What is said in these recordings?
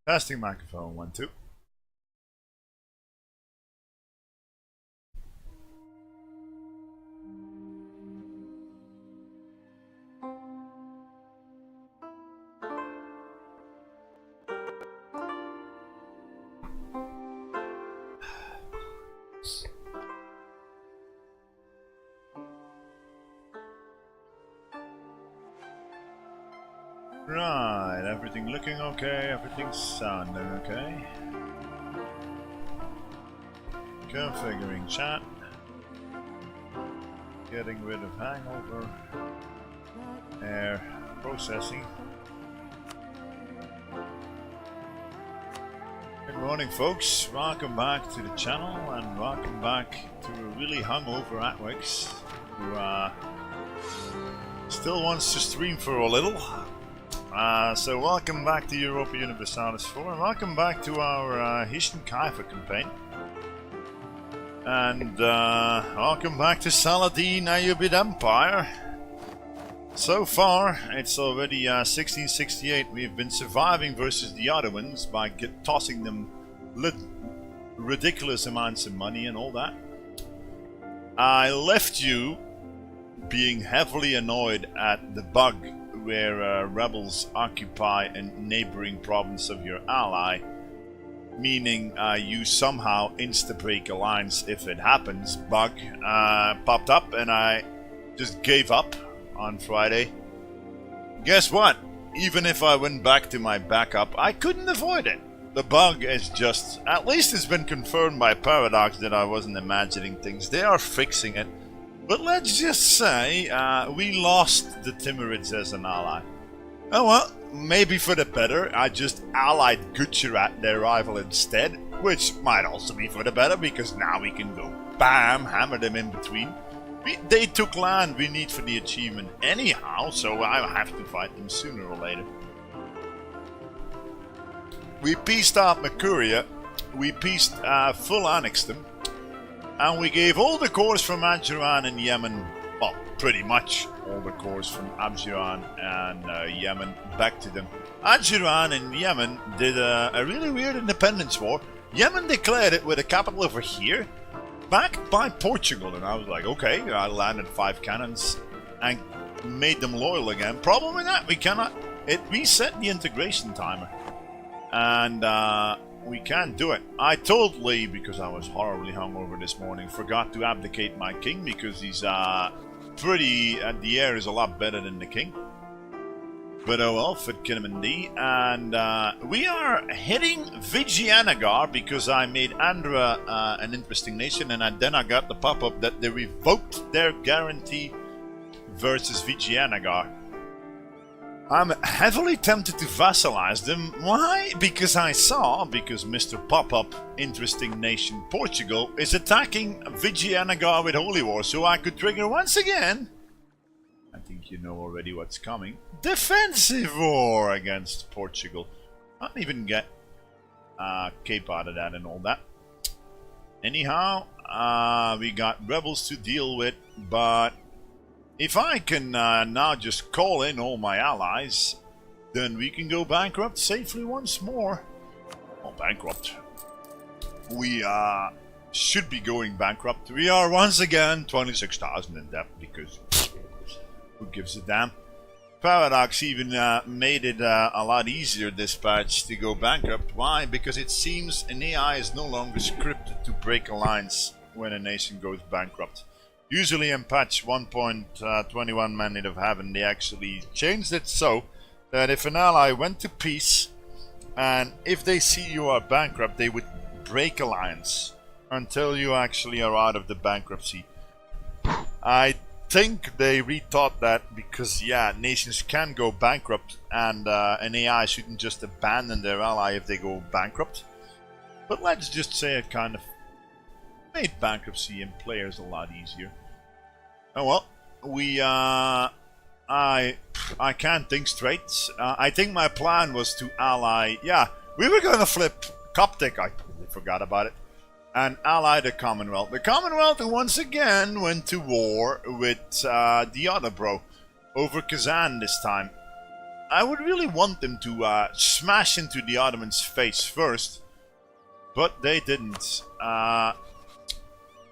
Testing microphone 1 2. Right, everything looking okay, everything's sounding okay. Configuring chat. Getting rid of hangover. Air processing. Good morning, folks. Welcome back to the channel and welcome back to a really hungover Atwix who still wants to stream for a little. So welcome back to Europa Universalis 4 and welcome back to our Hisn Kayfa campaign. And welcome back to Saladin Ayyubid Empire. So far, it's already 1668. We've been surviving versus the Ottomans by tossing them ridiculous amounts of money and all that. I left you being heavily annoyed at the bug where rebels occupy a neighboring province of your ally, meaning you somehow insta-break alliance if it happens. Bug popped up and I just gave up on Friday. Guess what? Even if I went back to my backup, I couldn't avoid it. The bug is just, at least it's been confirmed by Paradox that I wasn't imagining things. They are fixing it. But let's just say we lost the Timurids as an ally. Oh well, maybe for the better. I just allied Gujarat, their rival, instead, which might also be for the better because now we can go bam, hammer them in between. They took land we need for the achievement anyhow, so I have to fight them sooner or later. We pieced out Mercuria, we pieced full annexed them. And we gave all the cores from Adjuran and Yemen, well, pretty much all the cores from Abjuran and Yemen back to them. Adjuran and Yemen did a really weird independence war. Yemen declared it with a capital over here, backed by Portugal. And I was like, okay, I landed 5 cannons and made them loyal again. Problem with that, we cannot, it reset the integration timer. And we can do it. I totally, because I was horribly hungover this morning, forgot to abdicate my king because he's pretty, the air is a lot better than the king. But oh well, fit Kinnaman D. And we are hitting Vijayanagara because I made Andhra an interesting nation, and then I got the pop-up that they revoked their guarantee versus Vijayanagara. I'm heavily tempted to vassalize them. Why? Because Mr. Pop-Up, interesting nation Portugal, is attacking Vijayanagara with Holy War, so I could trigger once again. I think you know already what's coming. Defensive war against Portugal. I'll even get Cape out of that and all that. Anyhow, we got rebels to deal with, but if I can now just call in all my allies, then we can go bankrupt safely once more. Well, bankrupt. We should be going bankrupt. We are once again 26,000 in debt because who gives a damn? Paradox even made it a lot easier this patch to go bankrupt. Why? Because it seems an AI is no longer scripted to break alliance when a nation goes bankrupt. Usually in patch 1.21 Mandate of Heaven, they actually changed it so that if an ally went to peace and if they see you are bankrupt, they would break alliance until you actually are out of the bankruptcy. I think they rethought that because, yeah, nations can go bankrupt and an AI shouldn't just abandon their ally if they go bankrupt. But let's just say it kind of made bankruptcy in players a lot easier. Oh well, I can't think straight. I think my plan was to ally, yeah, we were going to flip Coptic, I totally forgot about it, and ally the Commonwealth. The Commonwealth once again went to war with the other bro, over Kazan this time. I would really want them to smash into the Ottomans' face first, but they didn't.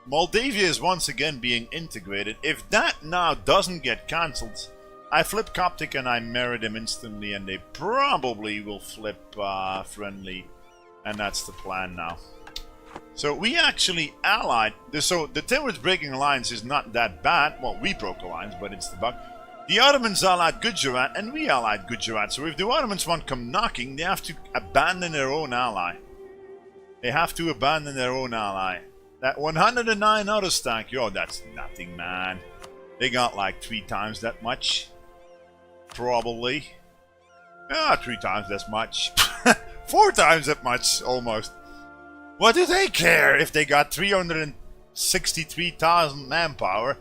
Moldavia is once again being integrated. If that now doesn't get cancelled, I flip Coptic and I marry them instantly, and they probably will flip friendly, and that's the plan now. So we actually allied. So the Timurids breaking alliance is not that bad. Well, we broke alliance, but it's the bug. The Ottomans allied Gujarat, and we allied Gujarat. So if the Ottomans want to come knocking, they have to abandon their own ally. They have to abandon their own ally. That 109 auto stack, yo, that's nothing, man. They got like 3 times that much. Probably. Yeah, 3 times as much. 4 times that much, almost. What do they care if they got 363,000 manpower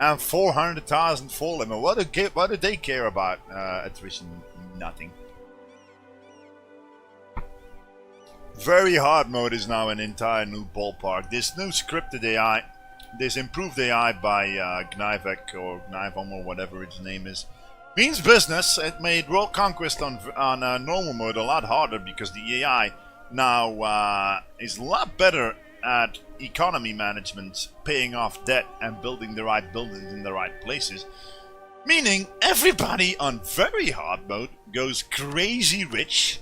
and 400,000 full limit? What do they care about attrition? Nothing. Very hard mode is now an entire new ballpark. This new scripted AI, this improved AI by Gnivek or Gnivom or whatever its name is, means business. It made World Conquest on normal mode a lot harder because the AI now is a lot better at economy management, paying off debt and building the right buildings in the right places. Meaning everybody on very hard mode goes crazy rich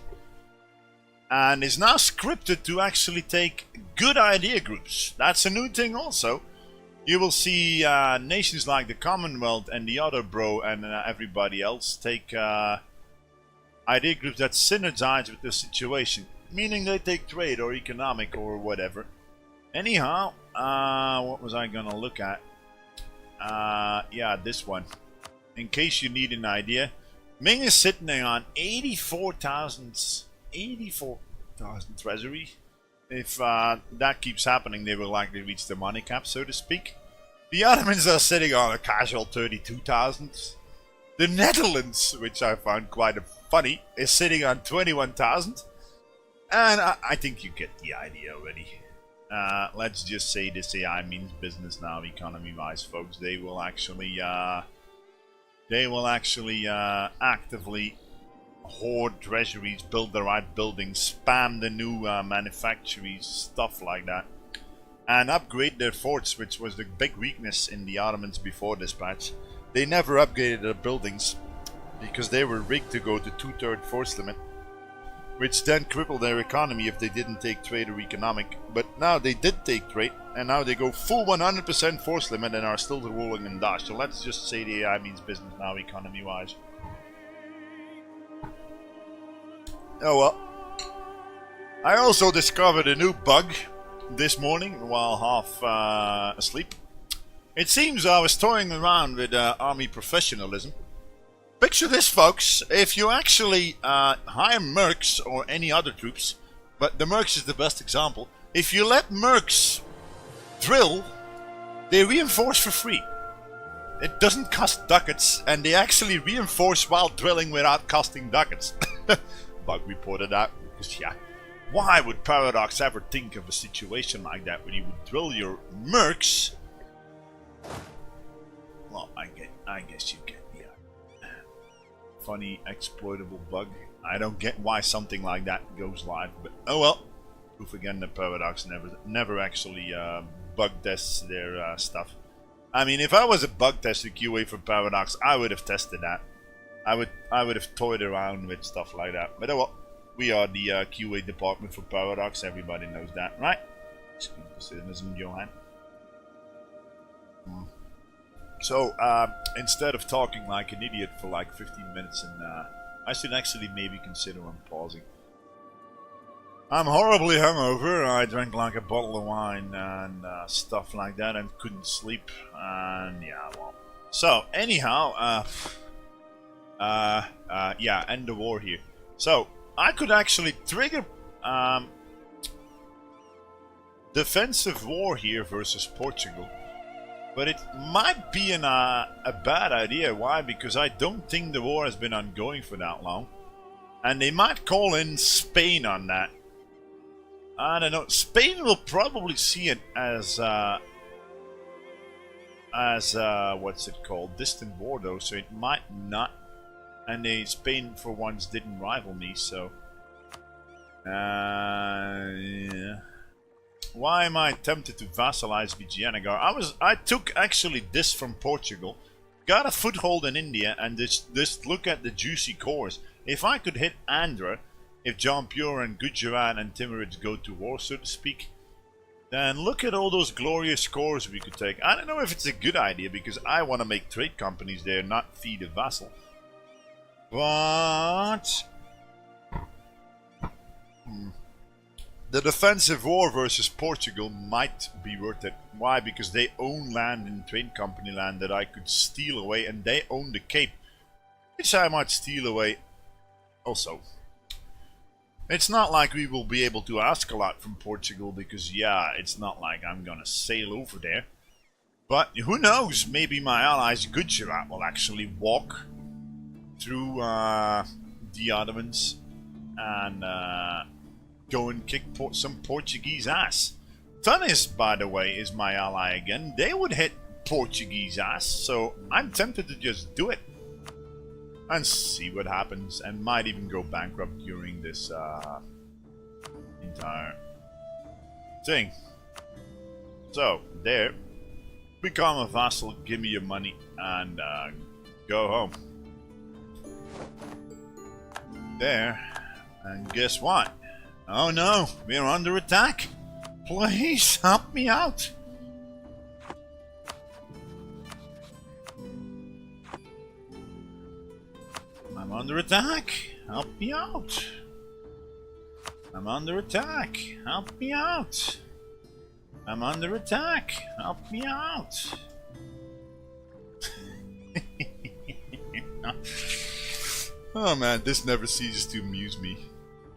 and is now scripted to actually take good idea groups. That's a new thing also. You will see nations like the Commonwealth and the other bro and everybody else take idea groups that synergize with the situation. Meaning they take trade or economic or whatever. Anyhow, what was I gonna look at? Yeah, this one. In case you need an idea. Ming is sitting on 84,000 treasury. If that keeps happening, they will likely reach the money cap, so to speak. The Ottomans are sitting on a casual 32,000. The Netherlands, which I found quite funny, is sitting on 21,000. And I think you get the idea already. Let's just say this AI means business now, economy-wise, folks. They will actually actively hoard treasuries, build the right buildings, spam the new manufactories, stuff like that, and upgrade their forts, which was the big weakness in the Ottomans before this patch. They never upgraded their buildings because they were rigged to go to 2/3 force limit. which then crippled their economy if they didn't take trade or economic. But now they did take trade, and now they go full 100% force limit and are still rolling in Dash. So let's just say the AI means business now, economy-wise. Oh well. I also discovered a new bug this morning while half asleep. It seems I was toying around with army professionalism. Picture this, folks. If you actually hire mercs or any other troops, but the mercs is the best example. If you let mercs drill, they reinforce for free. It doesn't cost ducats, and they actually reinforce while drilling without costing ducats. Bug reported out, because yeah, why would Paradox ever think of a situation like that where you would drill your mercs? Well, I guess you get the funny exploitable bug. I don't get why something like that goes live, but oh well. Proof again that Paradox never actually bug tests their stuff. I mean, if I was a bug tester QA for Paradox, I would have tested that. I would have toyed around with stuff like that. But oh well, we are the QA department for Paradox. Everybody knows that, right? Excuse the cynicism, Johan. So instead of talking like an idiot for like 15 minutes, and I should actually maybe consider on pausing. I'm horribly hungover. I drank like a bottle of wine and stuff like that, and couldn't sleep. And yeah, well. So anyhow, yeah, end the war here. So I could actually trigger defensive war here versus Portugal, but it might be a bad idea. Why? Because I don't think the war has been ongoing for that long, and they might call in Spain on that. I don't know. Spain will probably see it as what's it called? Distant war, though, so it might not. And Spain, for once, didn't rival me, so yeah. Why am I tempted to vassalize Vijayanagar? I took actually this from Portugal, got a foothold in India, and just look at the juicy cores. If I could hit Andhra, if Jampur and Gujarat and Timurids go to war, so to speak, then look at all those glorious cores we could take. I don't know if it's a good idea, because I want to make trade companies there, not feed a vassal. But the defensive war versus Portugal might be worth it. Why? Because they own land in trade company land that I could steal away, and they own the Cape, which I might steal away also. It's not like we will be able to ask a lot from Portugal, because yeah, it's not like I'm gonna sail over there. But who knows, maybe my allies Gujarat will actually walk through the Ottomans and go and kick some Portuguese ass. Tunis, by the way, is my ally again. They would hit Portuguese ass, so I'm tempted to just do it and see what happens, and might even go bankrupt during this entire thing. So, there. Become a vassal, give me your money, and go home. There. And guess what? Oh no, we're under attack. Please help me out. I'm under attack. Help me out. I'm under attack. Help me out. I'm under attack. Help me out. Oh man, this never ceases to amuse me.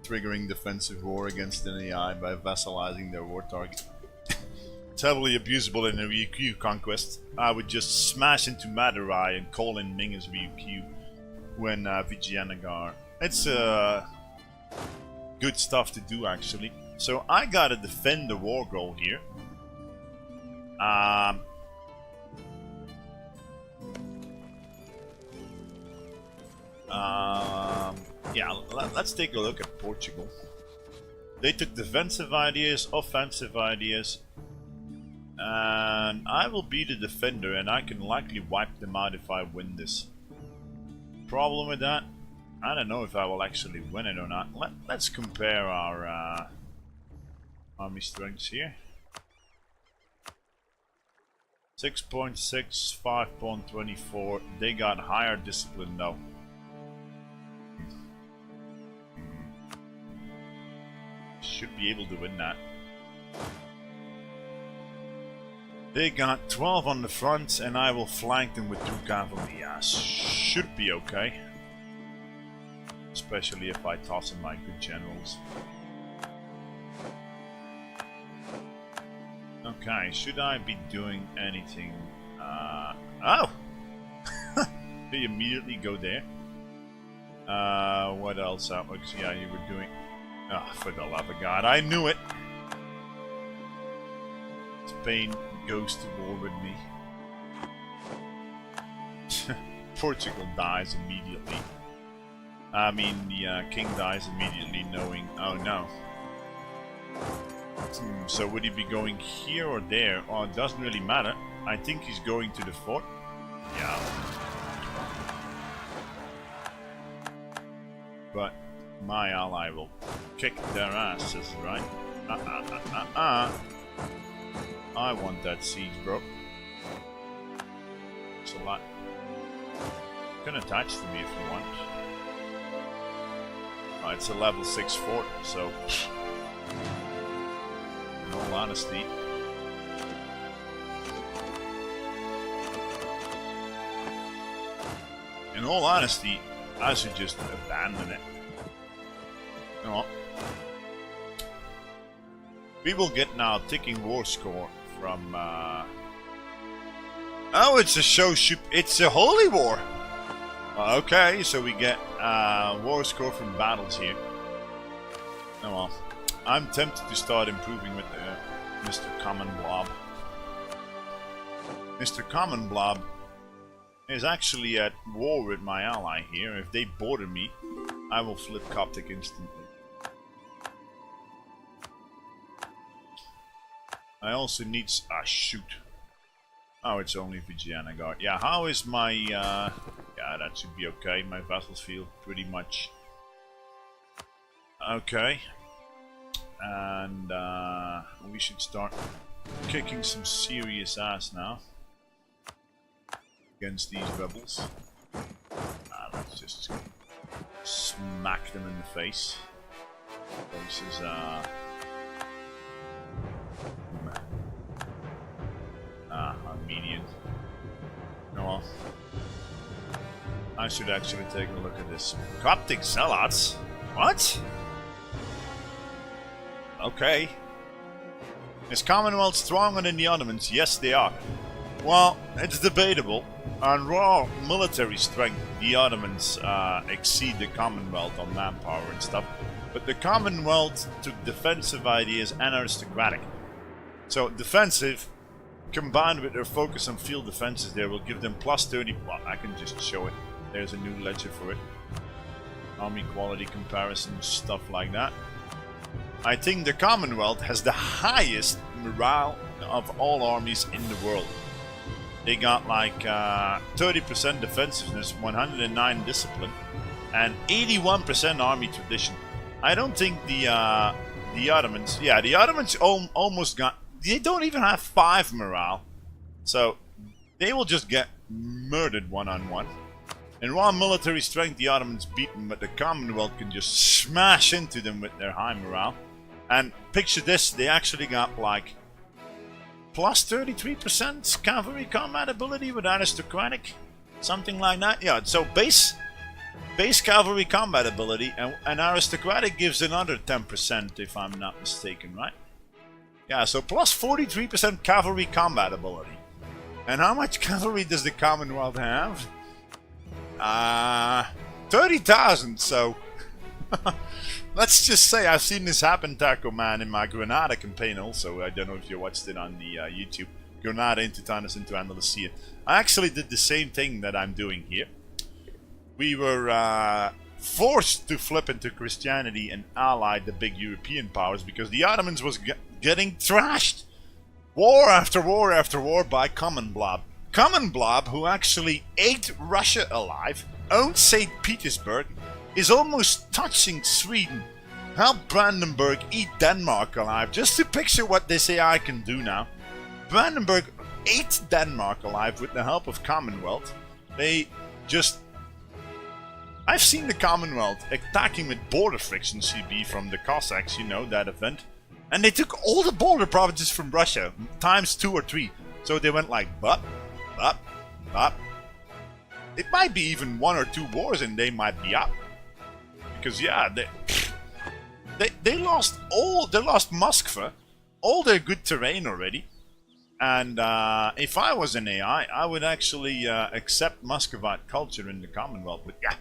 Triggering defensive war against an AI by vassalizing their war target. It's heavily abusable in a VQ conquest. I would just smash into Madurai and call in Ming as VQ when Vijayanagar. It's good stuff to do, actually. So I gotta defend the war goal here. Yeah, let's take a look at Portugal. They took defensive ideas, offensive ideas, and I will be the defender, and I can likely wipe them out if I win this. Problem with that? I don't know if I will actually win it or not. Let's compare our army strengths here. 6.6, 5.24. They got higher discipline though. Should be able to win that. They got 12 on the front, and I will flank them with 2 cavalry. Yeah, should be okay. Especially if I toss in my good generals. Okay, should I be doing anything? Oh! They immediately go there. What else? Yeah, you were doing... Oh, for the love of God, I knew it! Spain goes to war with me. Portugal dies immediately. I mean, the king dies immediately knowing... Oh no. So would he be going here or there? Oh, it doesn't really matter. I think he's going to the fort. Yeah. But my ally will kick their asses, right? I want that siege, bro. It's a lot. You can attach to me if you want. Oh, it's a level 6 fort, so... In all honesty... I should just abandon it. No. We will get now ticking war score from... Oh, it's a show ship. It's a holy war! Okay, so we get war score from battles here. Oh well. I'm tempted to start improving with Mr. Common Blob. Mr. Common Blob is actually at war with my ally here. If they border me, I will flip Coptic instantly. I also need... Ah, shoot. Oh, it's only Vigiana Guard. Yeah, how is my... yeah, that should be okay. My vassals feel pretty much... Okay. And we should start kicking some serious ass now. Against these rebels. Let's just smack them in the face. This is... Armenian. No, well, I should actually take a look at this. Coptic zealots? What? Okay. Is Commonwealth stronger than the Ottomans? Yes, they are. Well, it's debatable. On raw military strength, the Ottomans exceed the Commonwealth on manpower and stuff. But the Commonwealth took defensive ideas and aristocratic. So defensive, combined with their focus on field defenses there, will give them plus 30... Well, I can just show it. There's a new ledger for it. Army quality comparison, stuff like that. I think the Commonwealth has the highest morale of all armies in the world. They got like 30% defensiveness, 109 discipline, and 81% army tradition. I don't think the Ottomans... Yeah, the Ottomans almost got... They don't even have 5 morale. So, they will just get murdered one-on-one. In raw military strength, the Ottomans beat them, but the Commonwealth can just smash into them with their high morale. And picture this, they actually got like plus 33% cavalry combat ability with aristocratic. Something like that. Yeah, so base cavalry combat ability and aristocratic gives another 10% if I'm not mistaken, right? Yeah, so plus 43% cavalry combat ability. And how much cavalry does the Commonwealth have? 30,000, so... Let's just say I've seen this happen, Taco Man, in my Granada campaign also. I don't know if you watched it on the YouTube. Granada into Tanis into Andalusia. I actually did the same thing that I'm doing here. We were forced to flip into Christianity and ally the big European powers because the Ottomans was getting trashed. War after war after war by Common Blob. Common Blob, who actually ate Russia alive, owned St. Petersburg, is almost touching Sweden. Help Brandenburg eat Denmark alive. Just to picture what this AI can do now. Brandenburg ate Denmark alive with the help of Commonwealth. They just... I've seen the Commonwealth attacking with border friction CB from the Cossacks, you know, that event. And they took all the border provinces from Russia, times 2 or 3. So they went like, bop, bop, bop. It might be even 1 or 2 wars and they might be up. Because yeah, they lost Moskva, all their good terrain already. And if I was an AI, I would actually accept Muscovite culture in the Commonwealth. But yeah,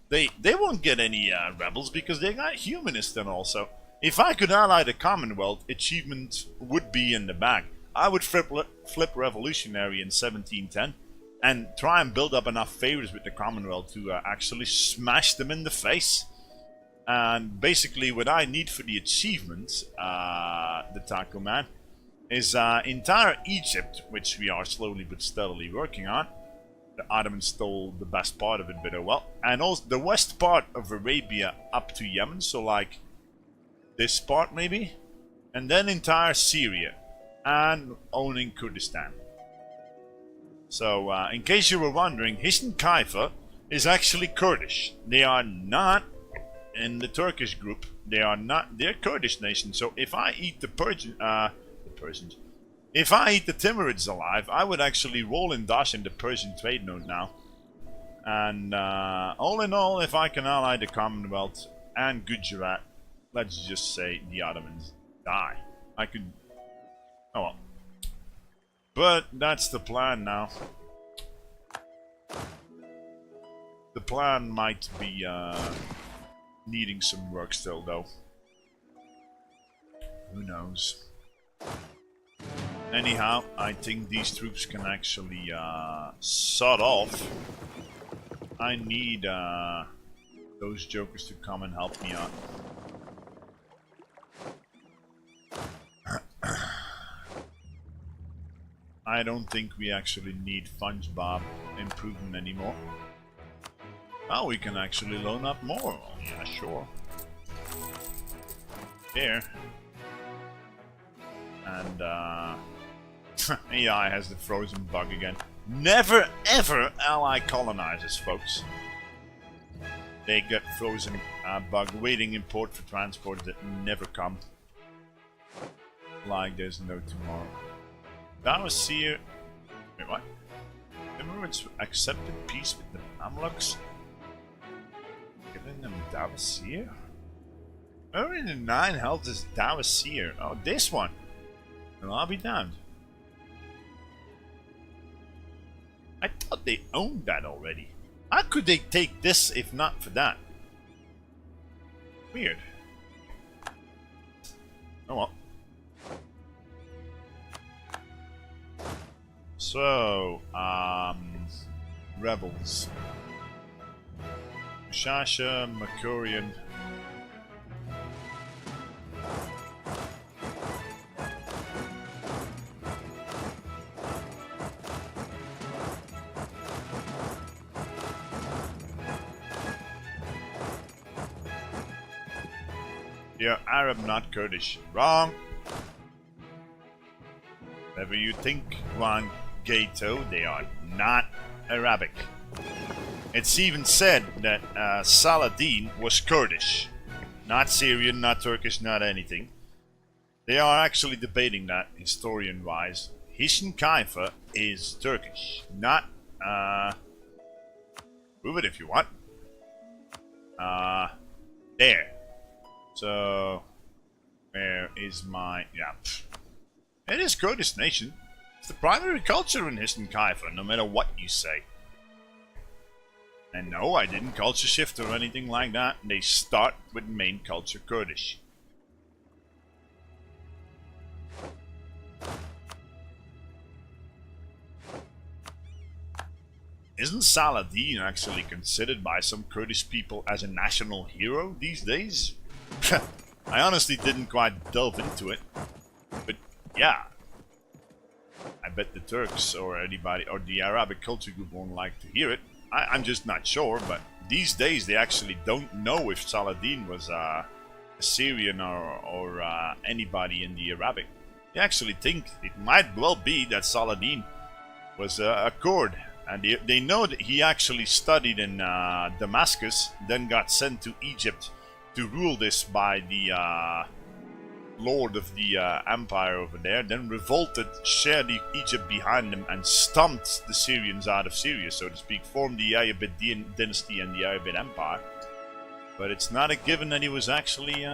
they won't get any rebels because they got humanists and also. If I could ally the Commonwealth, achievement would be in the bag. I would flip revolutionary in 1710 and try and build up enough favors with the Commonwealth to actually smash them in the face. And basically what I need for the achievement, the Taco Man, is entire Egypt, which we are slowly but steadily working on. The Ottomans stole the best part of it, but oh well. And also the west part of Arabia up to Yemen, so like this part maybe. And then entire Syria. And owning Kurdistan. So, in case you were wondering, Hisn Kayfa is actually Kurdish. They are not in the Turkish group. They are not. They're Kurdish nation. So if I eat the Persians, if I eat the Timurids alive, I would actually roll in Dash in the Persian trade node now. And all in all, if I can ally the Commonwealth and Gujarat, let's just say the Ottomans die. I could. Oh well. But that's the plan now. The plan might be needing some work still, though. Who knows? Anyhow, I think these troops can actually sod off. I need those jokers to come and help me out. I don't think we actually need SpongeBob improvement anymore. Oh, we can actually loan up more. Oh, yeah, sure. There. And AI has the frozen bug again. Never ever ally colonizers, folks. They get frozen bug waiting in port for transport that never come. Like there's no tomorrow. That was here. Wait, what? Remember it's accepted peace with the Mamluks? Giving them Davasir? Only the 9 health is Davasir. Oh, this one. Well, I'll be damned. I thought they owned that already. How could they take this if not for that? Weird. Oh well. So, rebels. Shasha, Makurian. You're Arab, not Kurdish. Wrong! Whatever you think, Juan Gato, they are not Arabic. It's even said that Saladin was Kurdish. Not Syrian, not Turkish, not anything. They are actually debating that, historian-wise. Hisn Kayfa is Turkish, not, prove it if you want. There. So, where is my, yeah. It is Kurdish nation. It's the primary culture in Hisn Kayfa, no matter what you say. And no, I didn't culture shift or anything like that. They start with main culture Kurdish. Isn't Saladin actually considered by some Kurdish people as a national hero these days? I honestly didn't quite delve into it. But yeah. I bet the Turks or anybody or the Arabic culture group won't like to hear it. I'm just not sure, but these days they actually don't know if Saladin was Assyrian or anybody in the Arabic. They actually think it might well be that Saladin was a Kurd, and they know that he actually studied in Damascus, then got sent to Egypt to rule this by the lord of the empire over there, then revolted, shared Egypt behind them, and stumped the Syrians out of Syria, so to speak, formed the Ayyubid dynasty and the Ayyubid Empire. But it's not a given that he was actually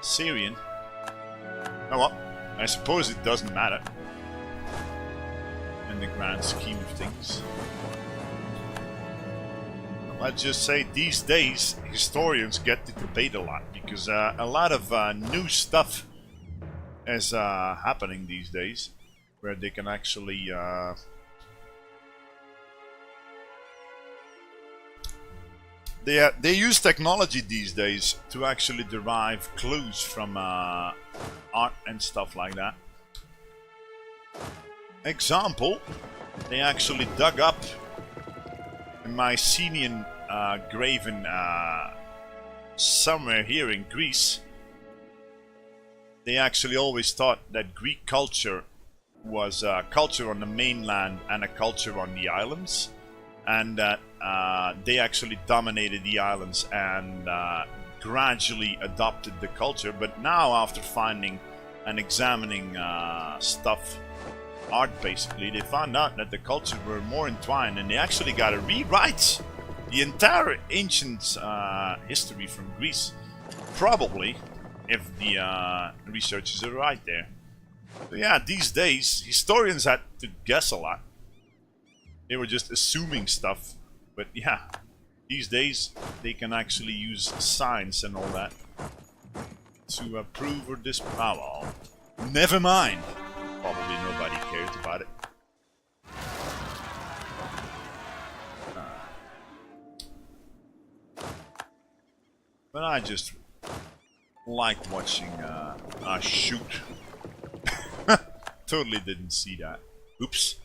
Syrian. Oh well, I suppose it doesn't matter in the grand scheme of things. Let's just say these days historians get to debate a lot, because a lot of new stuff is happening these days where they can actually they use technology these days to actually derive clues from art and stuff like that. Example, they actually dug up a Mycenaean graven somewhere here in Greece. They actually always thought that Greek culture was a culture on the mainland and a culture on the islands, and that they actually dominated the islands and gradually adopted the culture. But now, after finding and examining stuff, art basically, they found out that the cultures were more entwined, and they actually got to rewrite the entire ancient history from Greece, probably, if the researchers are right there. So yeah, these days historians had to guess a lot. They were just assuming stuff, but yeah, these days they can actually use science and all that to prove or disprove. Oh, well, never mind. Probably nobody cares about it. But I just like watching shoot. Totally didn't see that. Oops.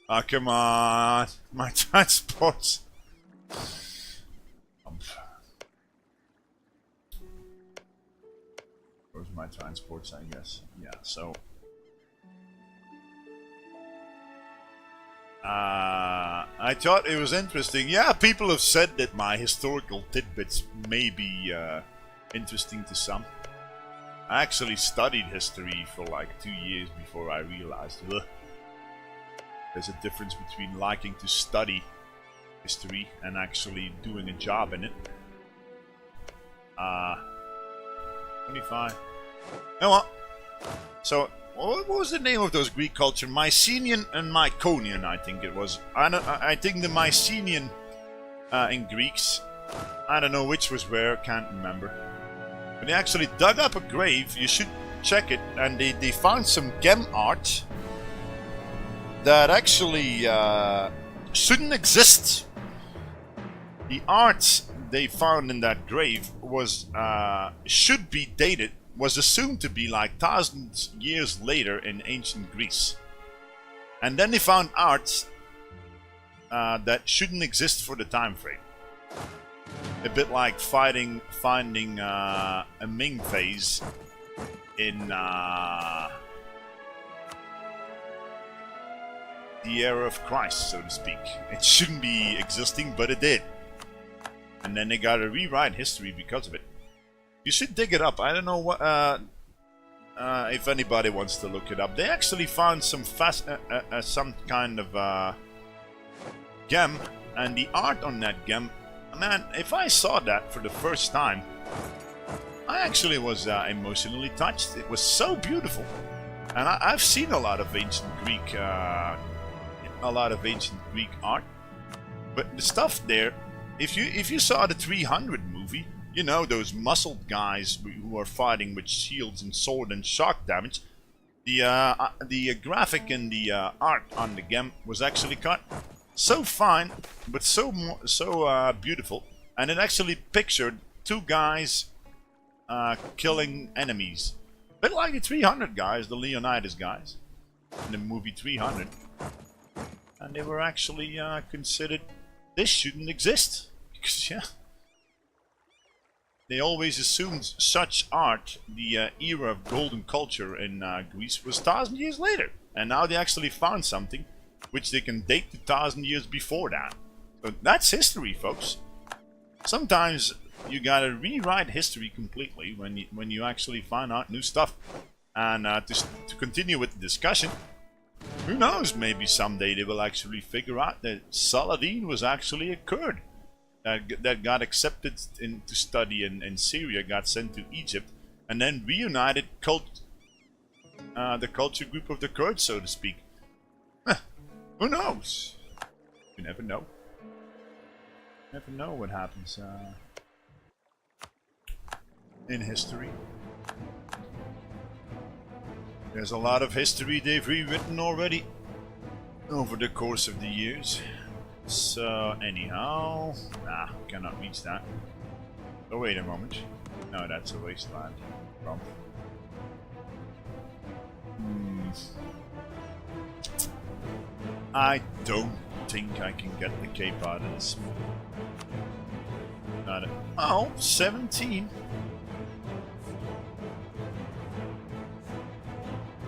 Ah, come on. My transports. Where's my transports, I guess? Yeah, so. I thought it was interesting. Yeah, people have said that my historical tidbits may be interesting to some. I actually studied history for like 2 years before I realized there's a difference between liking to study history and actually doing a job in it. 25. You know what? So, what was the name of those Greek culture? Mycenaean and Myconian, I think it was. I think the Mycenaean in Greeks, I don't know which was where, can't remember. But they actually dug up a grave, you should check it, and they found some gem art that actually shouldn't exist. The art they found in that grave was should be dated, was assumed to be like thousands years later in ancient Greece. And then they found art that shouldn't exist for the time frame. A bit like finding a Ming vase in the era of Christ, so to speak. It shouldn't be existing, but it did. And then they got to rewrite history because of it. You should dig it up. I don't know what if anybody wants to look it up. They actually found some kind of gem, and the art on that gem. Man, if I saw that for the first time, I actually was emotionally touched. It was so beautiful, and I've seen a lot of ancient Greek, art, but the stuff there. If you saw the 300 movie, you know, those muscled guys who are fighting with shields and sword and shock damage. The graphic and the art on the gem was actually cut so fine, but so beautiful, and it actually pictured two guys killing enemies, a bit like the 300 guys, the Leonidas guys, in the movie 300, and they were actually considered this shouldn't exist. Because, yeah, they always assumed such art, the era of golden culture in Greece, was 1,000 years later. And now they actually found something which they can date to 1,000 years before that. So that's history, folks. Sometimes you gotta rewrite history completely when you actually find out new stuff. And to continue with the discussion, who knows, maybe someday they will actually figure out that Saladin was actually a Kurd that got accepted to study in Syria, got sent to Egypt, and then reunited the culture group of the Kurds, so to speak. Who knows? You never know. Never know what happens in history. There's a lot of history they've rewritten already over the course of the years. So anyhow, cannot reach that. Oh, wait a moment. No, that's a wasteland. Wrong. I don't think I can get the cape out of this. Not a, oh, 17.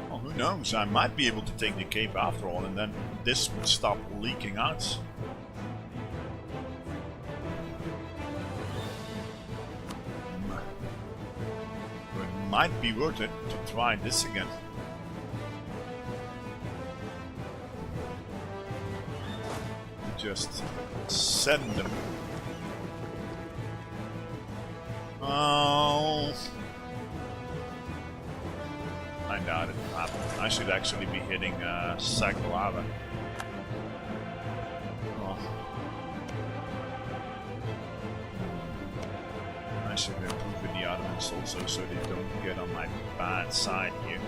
Well, who knows? I might be able to take the cape after all, and then this would stop leaking out. It might be worth it to try this again. Just send them. Oh, I doubt it will happen. I should actually be hitting sack lava. Oh. I should improve with the Ottomans also, so they don't get on my bad side here.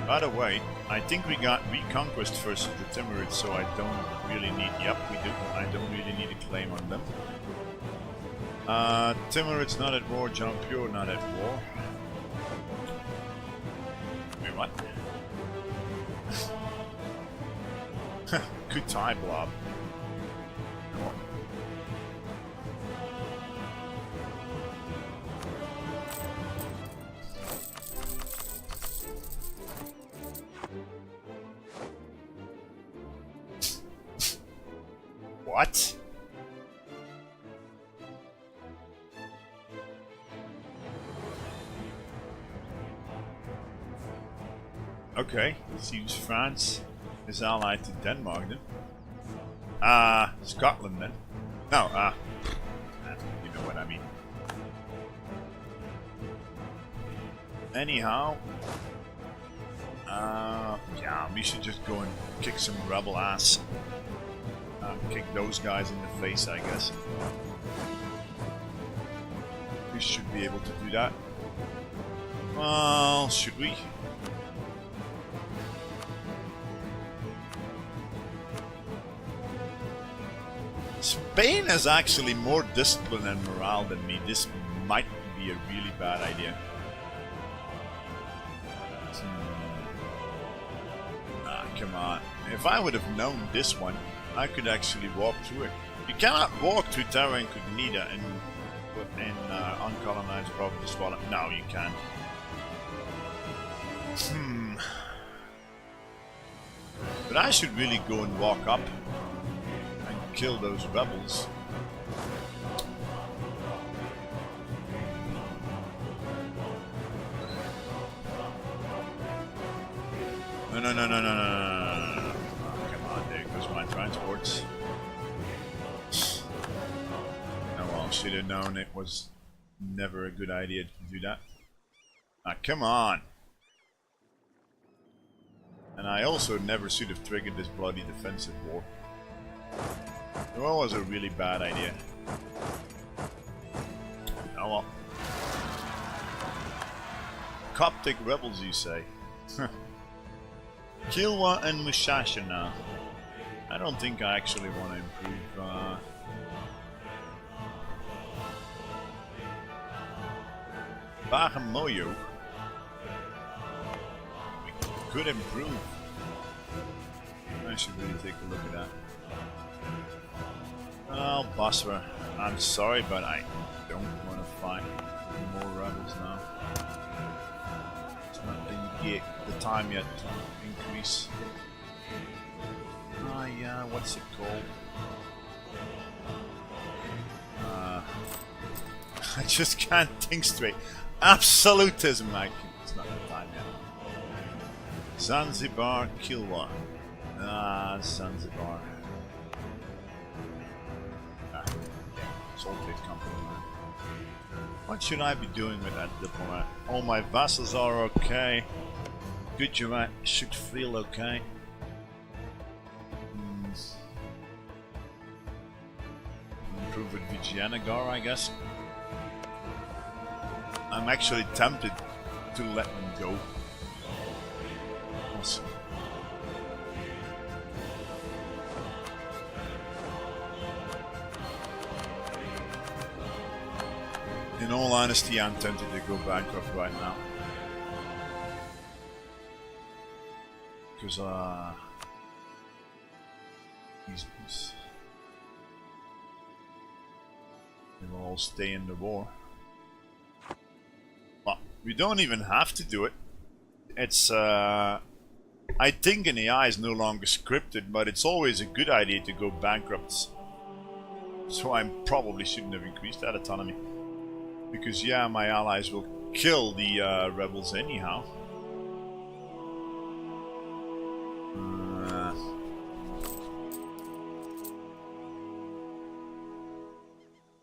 By the way, I think we got reconquest first of the Timurids, so I don't really need. Yep, we do. I don't really need a claim on them. Timurids not at war, John Pure not at war. Wait, what? Good time, Blob. What? Okay, seems France is allied to Denmark then. Scotland then. No, you know what I mean. Anyhow, yeah, we should just go and kick some rebel ass. Kick those guys in the face, I guess. We should be able to do that. Well, should we? Spain has actually more discipline and morale than me. This might be a really bad idea. Come on. If I would have known this one, I could actually walk through it. You cannot walk through Terra Incognita in uncolonized provinces. No, you can't. But I should really go and walk up and kill those rebels. No. Come on, there goes my transports. Oh well, should have known it was never a good idea to do that. Come on. And I also never should have triggered this bloody defensive war. It was a really bad idea. Oh well. Coptic rebels, you say? Kilwa and Mushashina. I don't think I actually want to improve. Bagamoyo. We could improve. I should really take a look at that. Well, Basra, I'm sorry, but I don't want to fight more rebels now. It's not the time yet to increase. Ah, yeah, what's it called? I just can't think straight. Absolutism, like, it's not the time yet. Zanzibar Kilwa. Ah, Zanzibar. Salted company, man. What should I be doing with that diplomat? All my vassals are okay. Good, you should feel okay. Improve with Vijayanagar, I guess. I'm actually tempted to let them go. We'll see. In all honesty, I'm tempted to go bankrupt right now. Because, they will all stay in the war. Well, we don't even have to do it. It's, I think an AI is no longer scripted, but it's always a good idea to go bankrupt. So I probably shouldn't have increased that autonomy. Because, yeah, my allies will kill the rebels anyhow.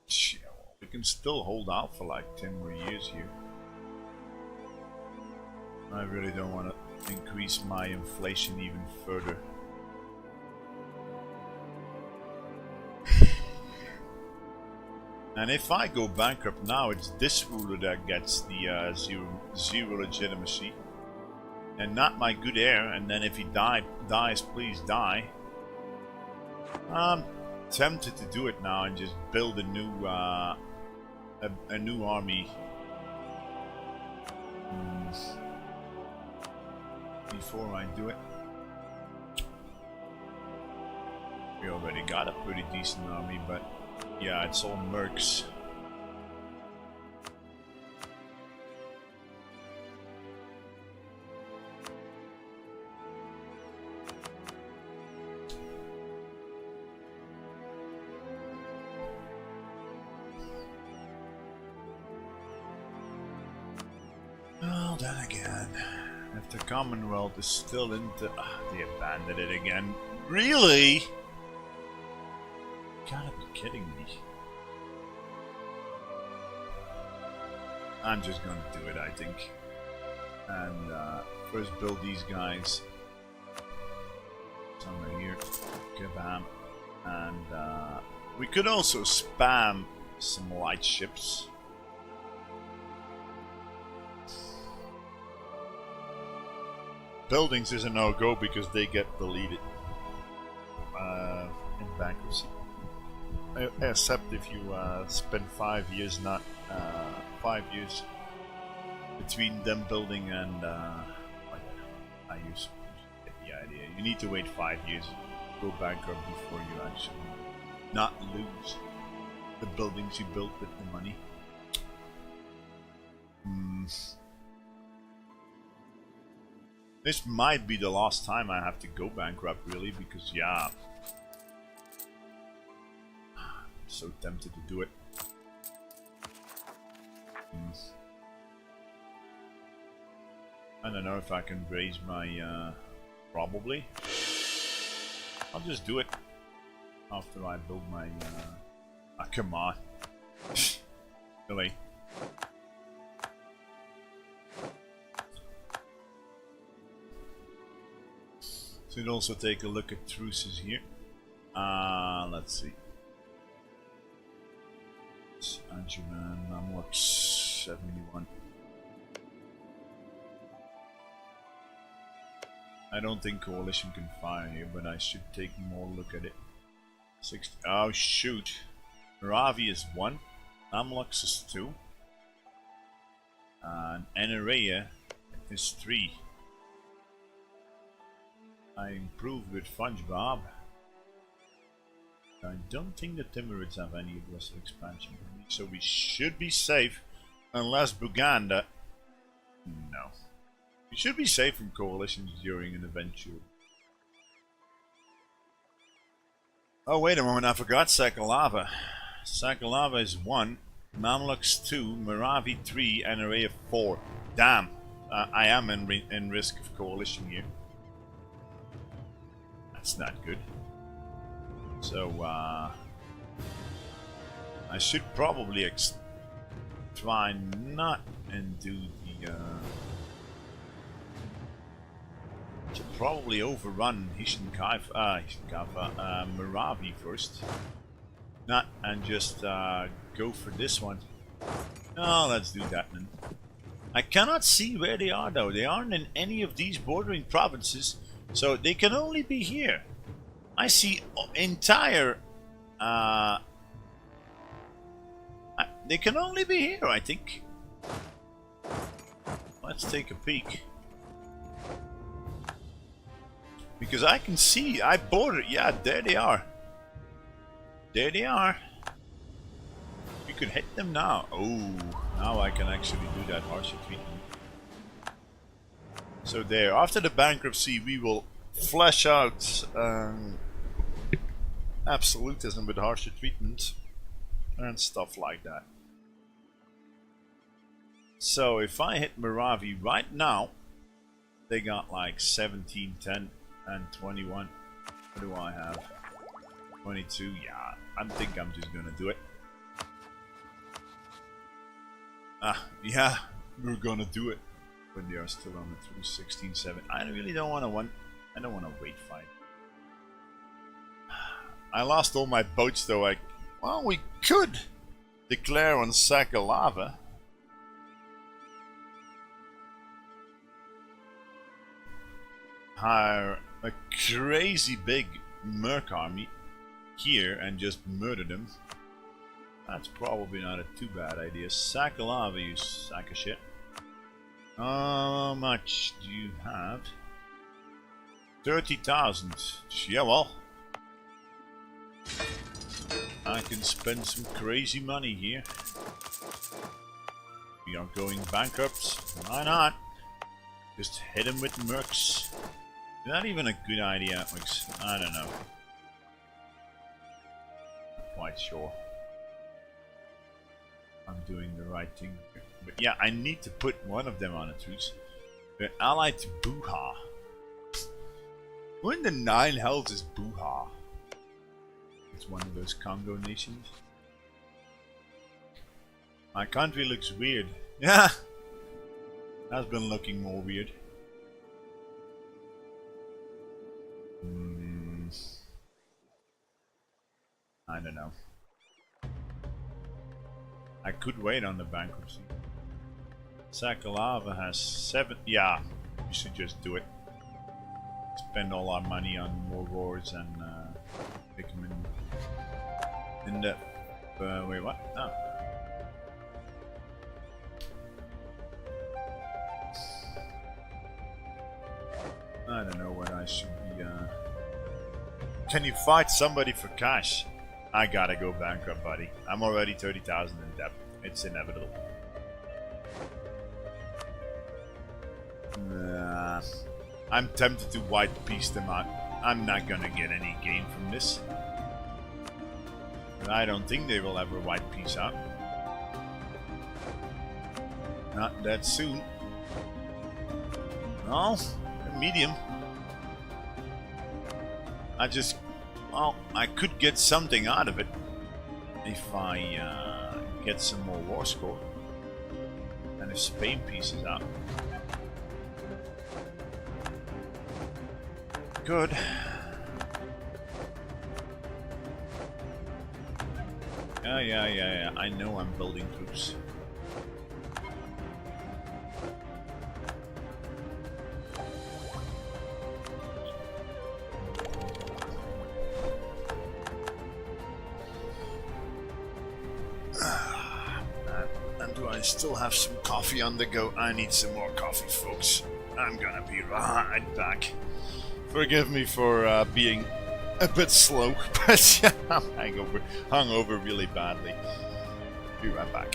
Shit, well, we can still hold out for like 10 more years here. I really don't want to increase my inflation even further. And if I go bankrupt now, it's this ruler that gets the zero legitimacy, and not my good heir. And then if he dies, please die. I'm tempted to do it now and just build a new army before I do it. We already got a pretty decent army, but. Yeah, it's all mercs. Well, then again, if the Commonwealth is still into... they abandoned it again. Really? You gotta be kidding me. I'm just gonna do it, I think. And first build these guys. Somewhere here. Kabam. And we could also spam some light ships. Buildings is a no-go because they get deleted in bankruptcy. Except if you spend 5 years, not 5 years between them building and I use get the idea. You need to wait 5 years, go bankrupt before you actually not lose the buildings you built with the money. This might be the last time I have to go bankrupt, really, because yeah. So tempted to do it. I don't know if I can raise my probably. I'll just do it after I build my come on. Really. So we'll also take a look at truces here. Let's see. Anjuman, Mamluk 71. I don't think coalition can fire here, but I should take more look at it. 60. Oh shoot! Ravi is 1, Mamluk is 2, and Enerea is 3. I improved with Funchbob. I don't think the Timurids have any aggressive expansion, so we should be safe, unless Buganda. No, we should be safe from coalitions during an eventual. Oh wait a moment, I forgot Sakalava. Sakalava is 1, Mamluks 2, Meravi 3, and Array of 4. Damn, I am in risk of coalition here. That's not good. So, I should probably try not and do the, should probably overrun Hisn Kayfa Meravi first. Not, and just, go for this one. No, let's do that then. I cannot see where they are though. They aren't in any of these bordering provinces, so they can only be here. I see entire, they can only be here, I think. Let's take a peek. Because I can see, I border, yeah, there they are. There they are. We could hit them now. Oh, now I can actually do that harsher treatment. So there, after the bankruptcy, we will flesh out absolutism with harsher treatment and stuff like that. So if I hit Meravi right now, they got like 17, 10, and 21. What do I have? 22. Yeah, I think I'm just gonna do it. Yeah, we're gonna do it when they are still on the 316, 7. I really don't want to I don't want to wait fight. I lost all my boats though. Well, we could declare on Sakalava. Hire a crazy big merc army here and just murder them. That's probably not a too bad idea. Sakalava, you sack of shit. How much do you have? 30,000. Yeah, well, I can spend some crazy money here. We are going bankrupt. Why not? Just hit him with mercs. Is that even a good idea, Alex? I don't know. Not quite sure I'm doing the right thing. But yeah, I need to put one of them on a truce. They're allied to Buha. Who in the 9 hells is Buha? It's one of those Congo nations. My country looks weird. Yeah! That's been looking more weird. I don't know. I could wait on the bankruptcy. Sakalava has 7. Yeah, we should just do it. Spend all our money on more wars and pick them in the. Wait, what? Oh. I don't know what I should be. Can you fight somebody for cash? I gotta go bankrupt, buddy. I'm already 30,000 in debt. It's inevitable. I'm tempted to white piece them out. I'm not gonna get any gain from this. But I don't think they will ever white piece out. Not that soon. No, medium. Well, I could get something out of it if I get some more war score. And if Spain pieces out. Good. Yeah. I know I'm building troops. I still have some coffee on the go. I need some more coffee, folks. I'm gonna be right back. Forgive me for being a bit slow, but yeah, I'm hungover really badly. Be right back.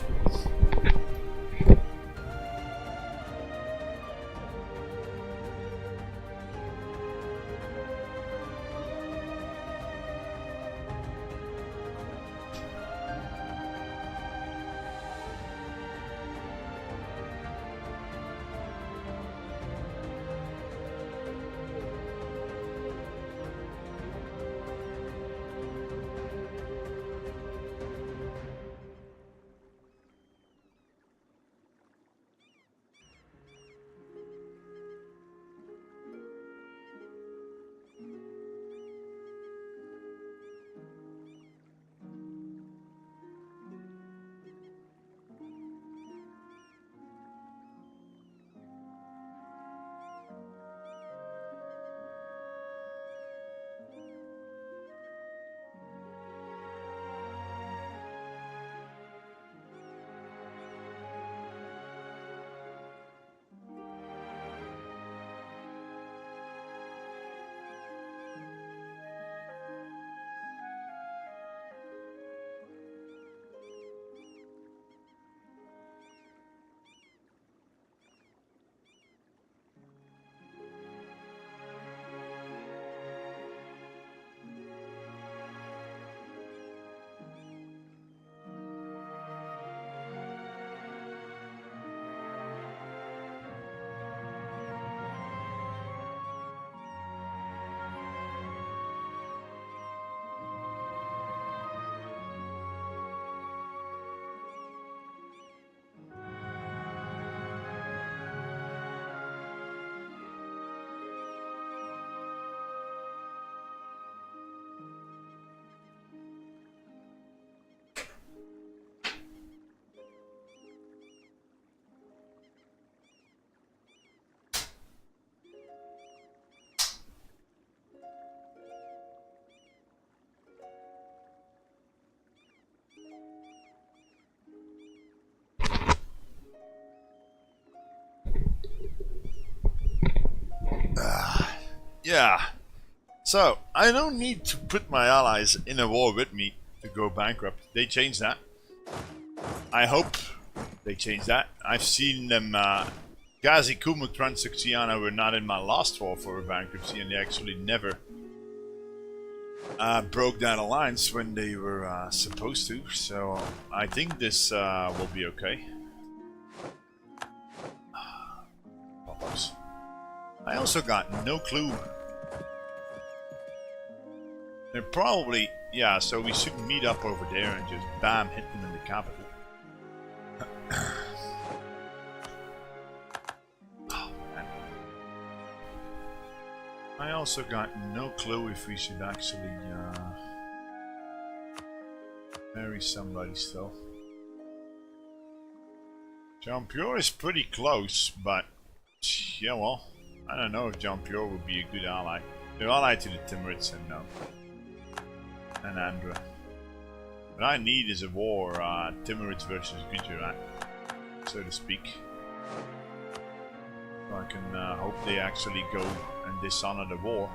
Yeah. So, I don't need to put my allies in a war with me to go bankrupt. They changed that. I hope they change that. I've seen them, Gazi, Kumuk, Transuxiana were not in my last war for a bankruptcy, and they actually never broke that alliance when they were supposed to. So, I think this will be okay. I also got no clue. They're probably, yeah, so we should meet up over there and just bam, hit them in the capital. Oh, man. I also got no clue if we should actually marry somebody still. Jean-Pierre is pretty close, but yeah, well, I don't know if Jean-Pierre would be a good ally. They're allied to the Timurids and no. And Andra. What I need is a war, Timurids versus Gujarat, so to speak. So I can hope they actually go and dishonor the war.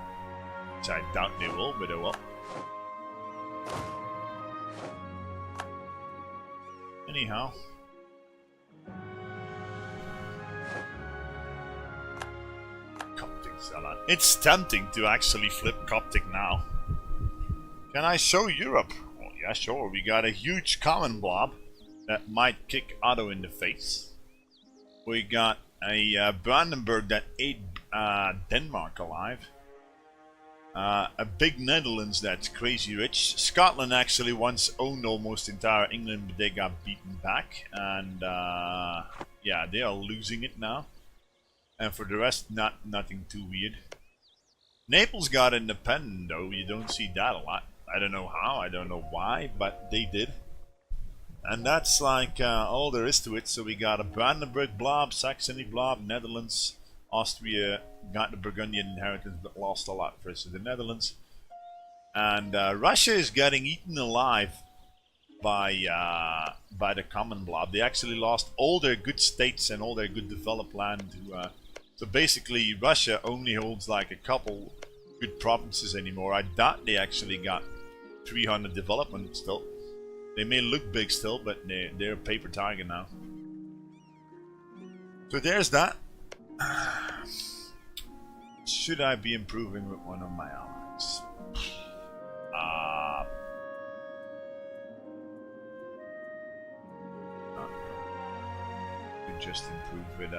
Which I doubt they will, but they will. Anyhow. It's tempting to actually flip Coptic now. Can I show Europe? Well, yeah, sure. We got a huge common blob that might kick Otto in the face. We got a Brandenburg that ate Denmark alive. A big Netherlands that's crazy rich. Scotland actually once owned almost entire England, but they got beaten back. And yeah, they are losing it now. And for the rest, nothing too weird. Naples got independent though, you don't see that a lot. I don't know how, I don't know why, but they did. And that's like all there is to it. So we got a Brandenburg blob, Saxony blob, Netherlands, Austria got the Burgundian inheritance but lost a lot versus the Netherlands. And Russia is getting eaten alive by the common blob. They actually lost all their good states and all their good developed land to so basically Russia only holds like a couple good provinces anymore. I doubt they actually got 300 development still. They may look big still, but they're a paper tiger now. So there's that. Should I be improving with one of my allies? Could just improve with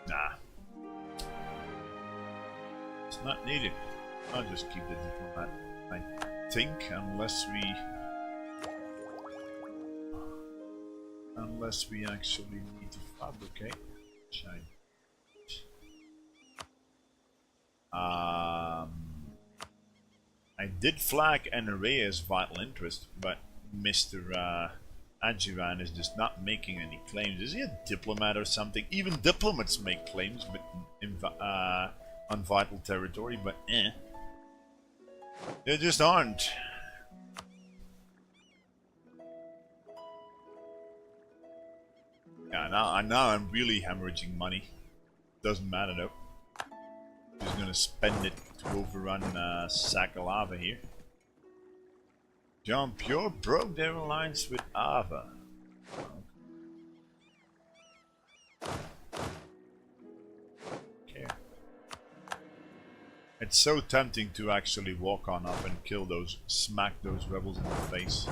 nah. It's not needed. I'll just keep the diplomat. I think, unless we actually need to fabricate. I did flag NRA as vital interest, but Mr. Adjiran is just not making any claims. Is he a diplomat or something? Even diplomats make claims, but on vital territory, but they just aren't. Yeah, now I'm really hemorrhaging money. Doesn't matter though. Just gonna spend it to overrun Sakalava here. Jean Pure broke their alliance with Ava. Okay. It's so tempting to actually walk on up and kill those, smack those rebels in the face.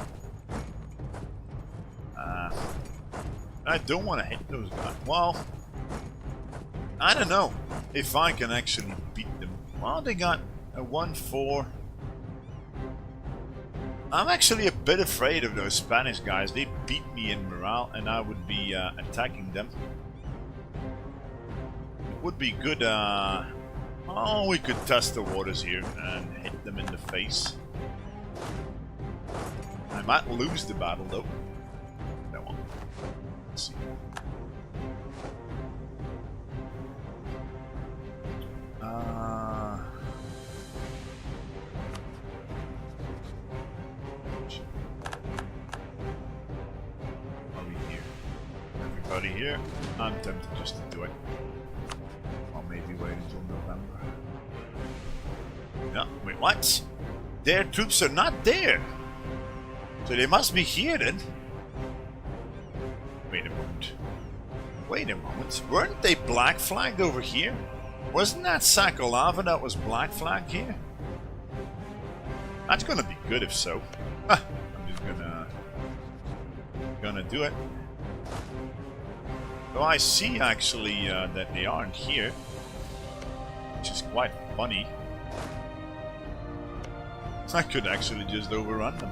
I don't want to hit those guys. Well, I don't know if I can actually beat them. Well, they got a 1-4. I'm actually a bit afraid of those Spanish guys. They beat me in morale and I would be attacking them. It would be good, oh, we could test the waters here and hit them in the face. I might lose the battle though. No one. Let's see. Are we here? Everybody here? I'm tempted just to do it. Or maybe wait until November. No, wait, what? Their troops are not there! So they must be here then? Wait a moment. Wait a moment. Weren't they black flagged over here? Wasn't that Sakolava that was black flagged here? That's gonna be good if so. I'm just gonna do it. So I see actually that they aren't here, which is quite funny. I could actually just overrun them.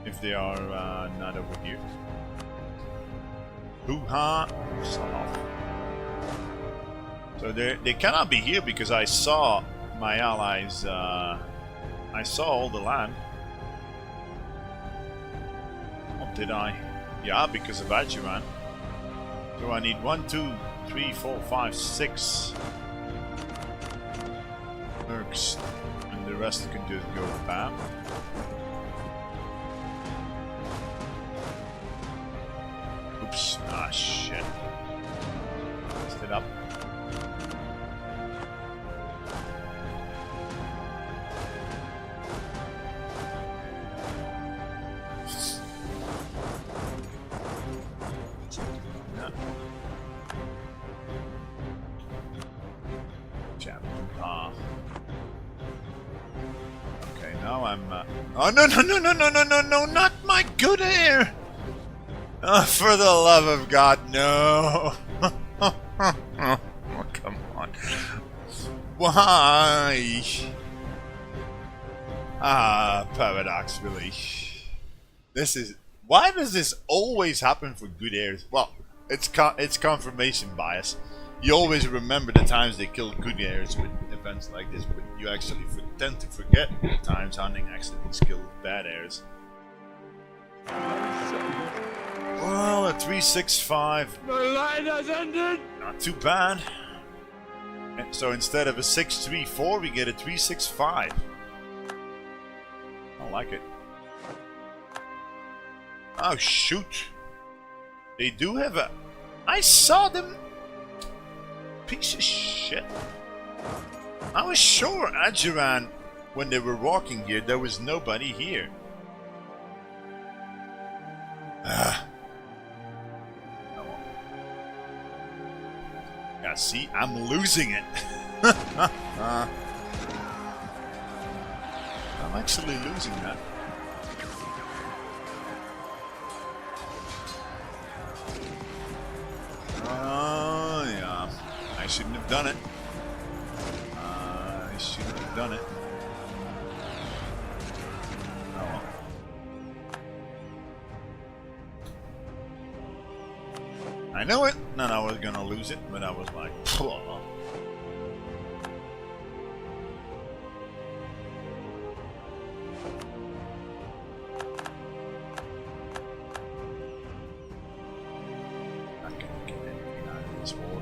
If they are not over here. Hoo-ha! Son off. So they cannot be here because I saw my allies, I saw all the land. Or did I? Yeah, because of Adjiran. So I need 1, 2, 3, 4, 5, 6 mercs, and the rest can just go bam. Oops, ah shit. Messed it up. Okay, now I'm oh no, not my good air! Oh, for the love of God, no! Oh, come on. Why? Ah, paradox, really. This is... Why does this always happen for good airs? Well, it's confirmation bias. You always remember the times they killed good airs with events like this, but you actually tend to forget the times hunting accidents killed bad airs. Well, a 365. The line has ended. Not too bad. And so instead of a 634, we get a 365. I like it. Oh shoot! They do have a. I saw them! Piece of shit. I was sure Adjuran, when they were walking here, there was nobody here. Ah. Yeah, see, I'm losing it. I'm actually losing that. Oh, yeah. I shouldn't have done it. I shouldn't have done it. Oh well. I knew it, and I was gonna lose it, but I was like, phew.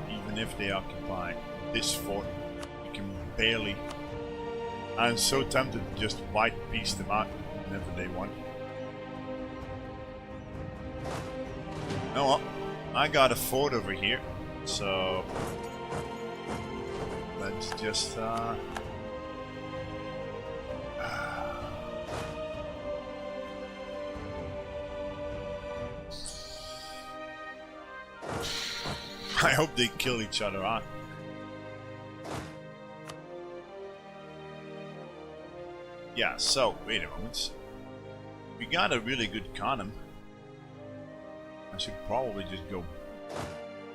Even if they occupy this fort, you can barely. I'm so tempted to just white piece them out whenever they want. Oh well, I got a fort over here, so let's just I hope they kill each other out. Yeah, so, wait a moment. We got a really good condom. I should probably just go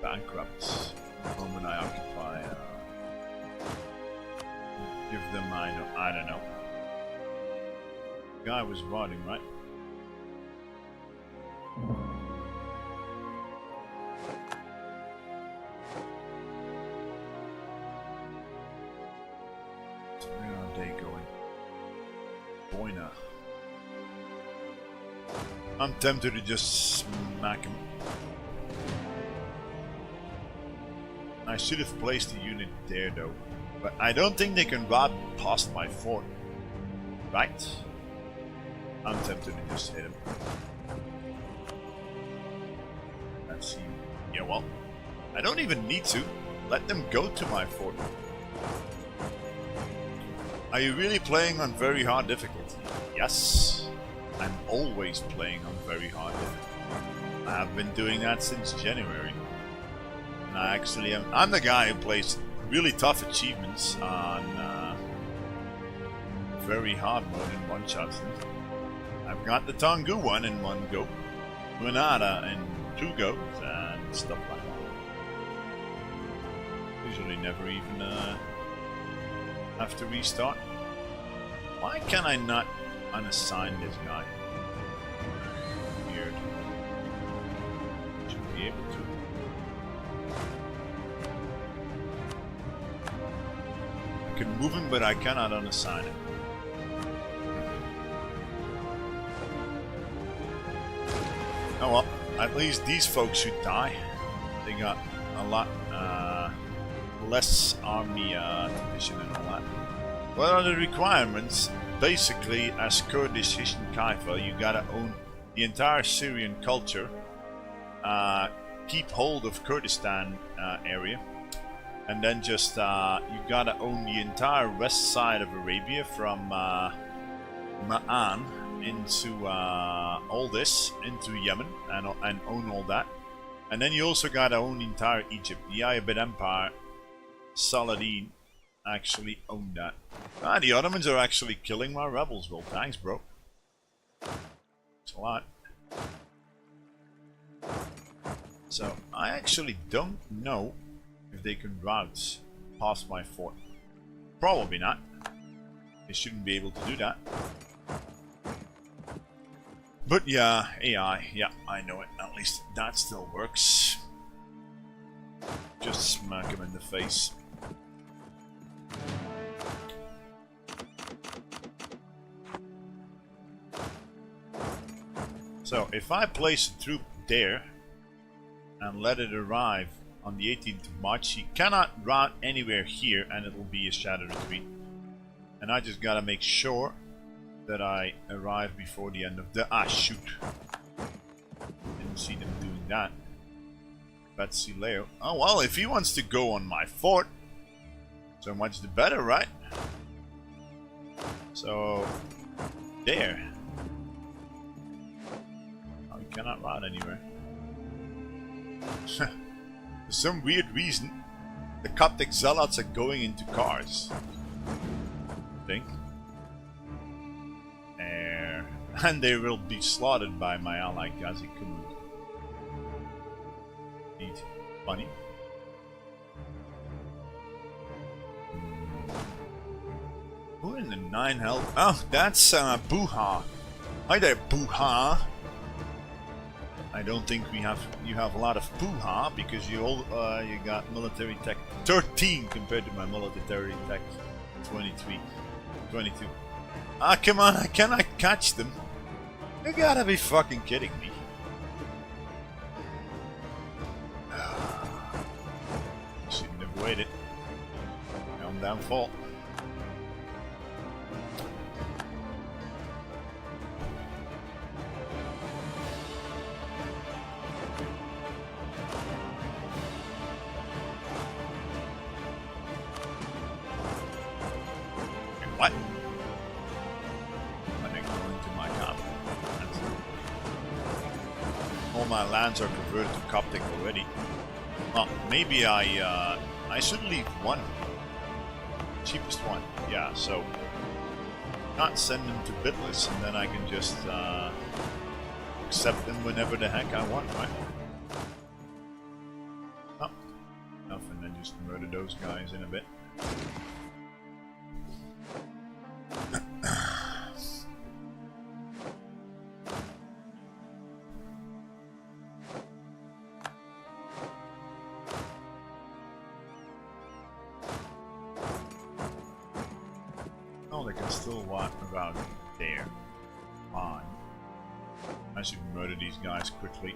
bankrupt when I occupy. Give them, I don't know. The guy was rotting, right? I'm tempted to just smack him. I should have placed a unit there though, but I don't think they can rob past my fort, right? I'm tempted to just hit him. Let's see. Yeah, well, I don't even need to. Let them go to my fort. Are you really playing on very hard difficulty? Yes. I'm always playing on very hard difficulty. I've been doing that since January. And I actually am. I'm the guy who plays really tough achievements on very hard mode in one shot. I've got the Tengu one in one go, Granada in 2 goes, and stuff like that. Usually never even have to restart. Why can I not unassign this guy? Weird. Should be able to. I can move him, but I cannot unassign him. Oh well, at least these folks should die. They got a lot less army division and all that. What are the requirements? Basically, as Kurdish Hisn Kayfa, you gotta own the entire Syrian culture, keep hold of Kurdistan area, and then just you gotta own the entire west side of Arabia from Ma'an into all this, into Yemen, and own all that. And then you also gotta own the entire Egypt. The Ayyubid Empire, Saladin, actually own that. The Ottomans are actually killing my rebels. Well, thanks, bro. It's a lot. So, I actually don't know if they can route past my fort. Probably not. They shouldn't be able to do that. But yeah, AI, yeah, I know it. At least that still works. Just smack him in the face. So, if I place a troop there and let it arrive on the 18th of March, he cannot route anywhere here and it will be a shadow retreat. And I just gotta make sure that I arrive before the end of the... Ah, shoot. Didn't see them doing that. Batsileo. Oh well, if he wants to go on my fort, so much the better, right? So there. Oh, we cannot run anywhere. For some weird reason, the Coptic zealots are going into cars. I think. And they will be slaughtered by my ally Gazikumud. Neat. Funny. Who in the 9 health? Oh, that's Buha. Hi there, Buha. I don't think you have a lot of Buha because you got military tech 13 compared to my military tech 22. Ah, come on! I cannot catch them. You gotta be fucking kidding me. Shouldn't have waited. Calm down, fault. What? I didn't go into my Coptic. All my lands are converted to Coptic already. Well, maybe I should leave one. Cheapest one. Yeah, so not send them to Bitless and then I can just accept them whenever the heck I want, right? Oh, nothing, then just murder those guys in a bit. They can still walk around there. Fine. I should murder these guys quickly.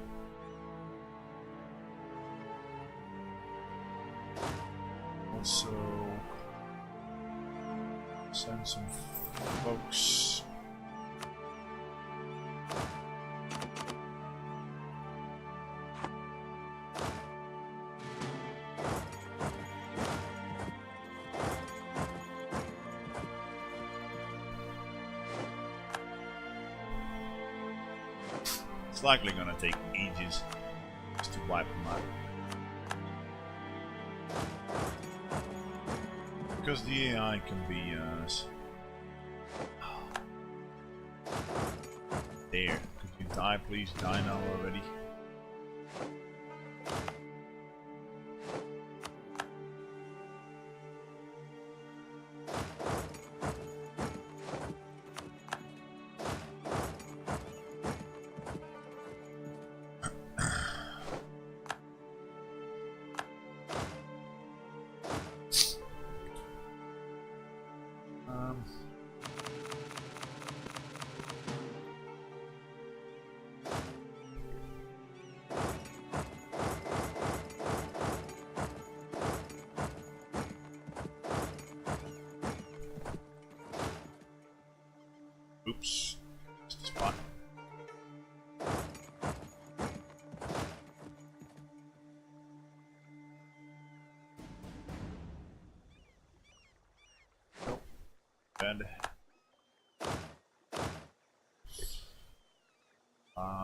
Also, send some folks. It's likely gonna take ages just to wipe them out. Because the AI can be there. Could you die, please? Die now already. Oops. Just a spot. Nope. Bad.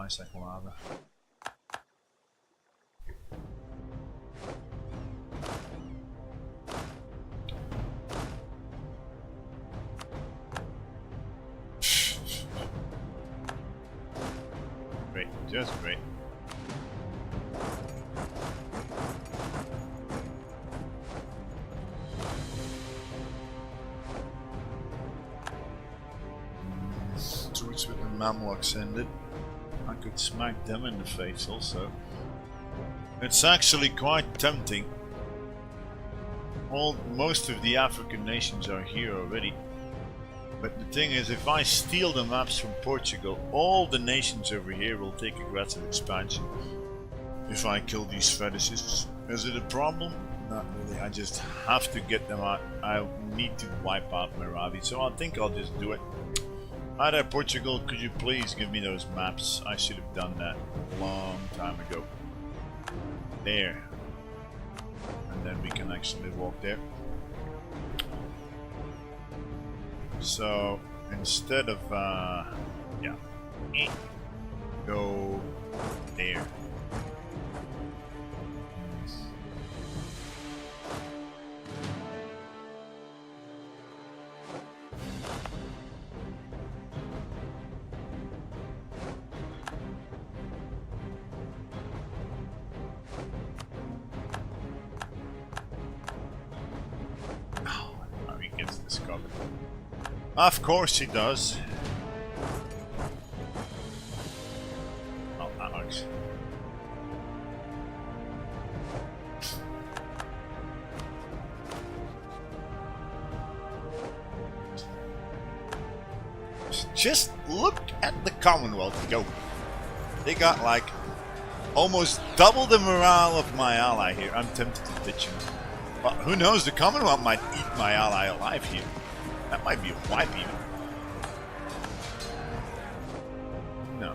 Second lava. Great, just great. Swords with the Mamluks ended. I could smack them in the face also. It's actually quite tempting. Most of the African nations are here already. But the thing is, if I steal the maps from Portugal, all the nations over here will take aggressive expansion. If I kill these fetishists. Is it a problem? Not really, I just have to get them out. I need to wipe out Meravi, so I think I'll just do it. Hi there, Portugal, could you please give me those maps? I should have done that a long time ago. there. And then we can actually walk there. So instead of yeah, go there. He gets discovered. Of course he does. Oh, Alex. Just look at the Commonwealth go. They got like almost double the morale of my ally here. I'm tempted to ditch him. But who knows, the Commonwealth might eat my ally alive here. That might be a wipe even. No.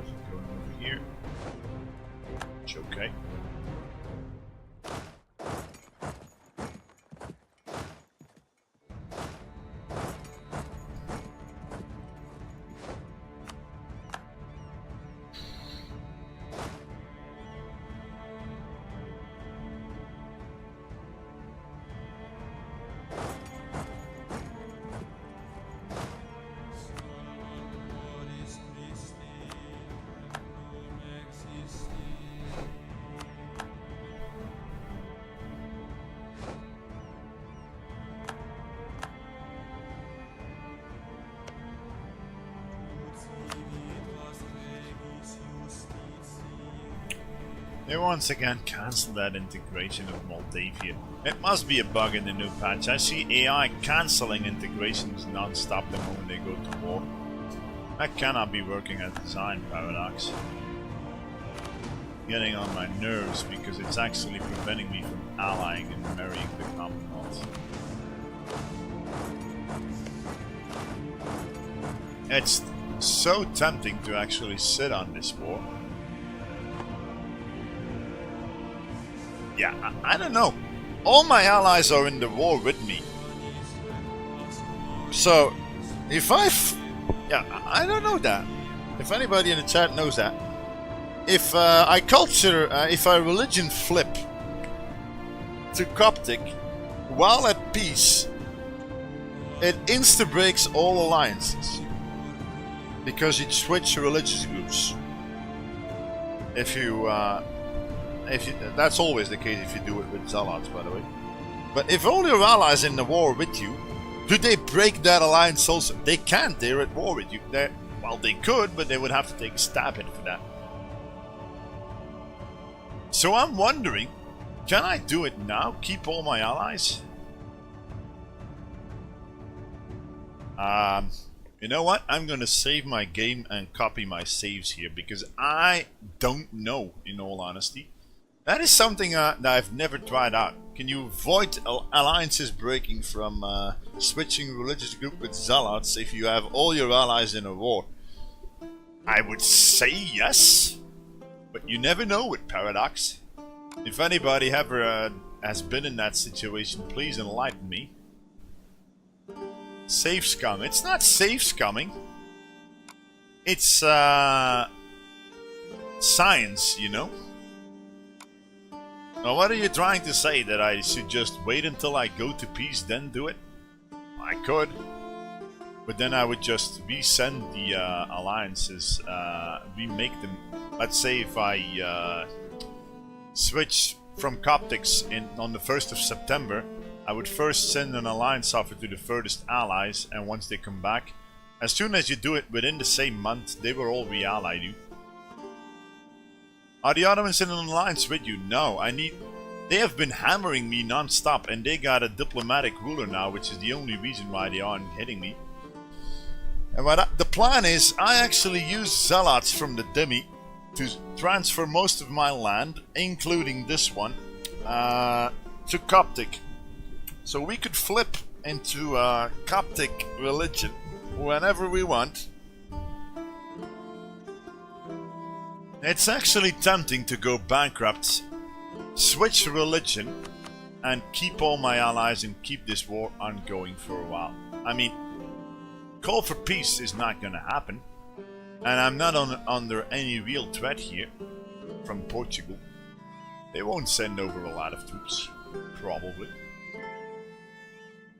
Just going over here. It's okay. They once again cancel that integration of Moldavia. It must be a bug in the new patch. I see AI cancelling integrations non-stop the moment they go to war. That cannot be working as designed, Paradox. Getting on my nerves because it's actually preventing me from allying and marrying the Commonwealth. It's so tempting to actually sit on this war. Yeah, I don't know. All my allies are in the war with me. So, if I don't know that. If anybody in the chat knows that. If if I religion flip to Coptic while at peace, it insta-breaks all alliances. Because you switch religious groups. That's always the case if you do it with Zealots, by the way. But if all your allies in the war with you, do they break that alliance also? They can't, they're at war with you. Well, they could, but they would have to take a stab in for that. So I'm wondering, can I do it now? Keep all my allies? You know what? I'm gonna save my game and copy my saves here, because I don't know, in all honesty. That is something that I've never tried out. Can you avoid alliances breaking from switching religious group with Zealots if you have all your allies in a war? I would say yes, but you never know with Paradox. If anybody ever has been in that situation, please enlighten me. Safe scum. It's not safe scumming. It's science, you know? Now, what are you trying to say? That I should just wait until I go to peace, then do it? I could. But then I would just resend the alliances, remake them. Let's say if I switch from Coptics on the 1st of September, I would first send an alliance offer to the furthest allies, and once they come back, as soon as you do it within the same month, they will all re-ally you. Are the Ottomans in an alliance with you? No, they have been hammering me non-stop, and they got a diplomatic ruler now, which is the only reason why they aren't hitting me. And the plan is, I actually use Zealots from the Demi to transfer most of my land, including this one, to Coptic. So we could flip into Coptic religion whenever we want. It's actually tempting to go bankrupt, switch religion, and keep all my allies and keep this war ongoing for a while. I mean, call for peace is not gonna happen, and I'm not under any real threat here from Portugal. They won't send over a lot of troops, probably.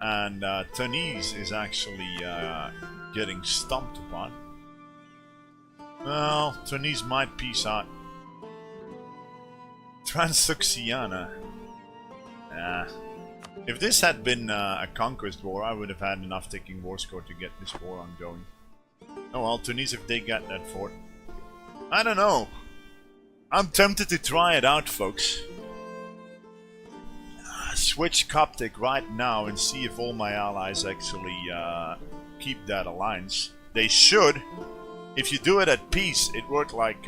And Tunis is actually getting stomped upon. Well, Tunis might peace out. Transoxiana. If this had been a conquest war, I would have had enough taking war score to get this war ongoing. Oh well, Tunis, if they get that fort. I don't know. I'm tempted to try it out, folks. Switch Coptic right now and see if all my allies actually keep that alliance. They should. If you do it at peace, it worked like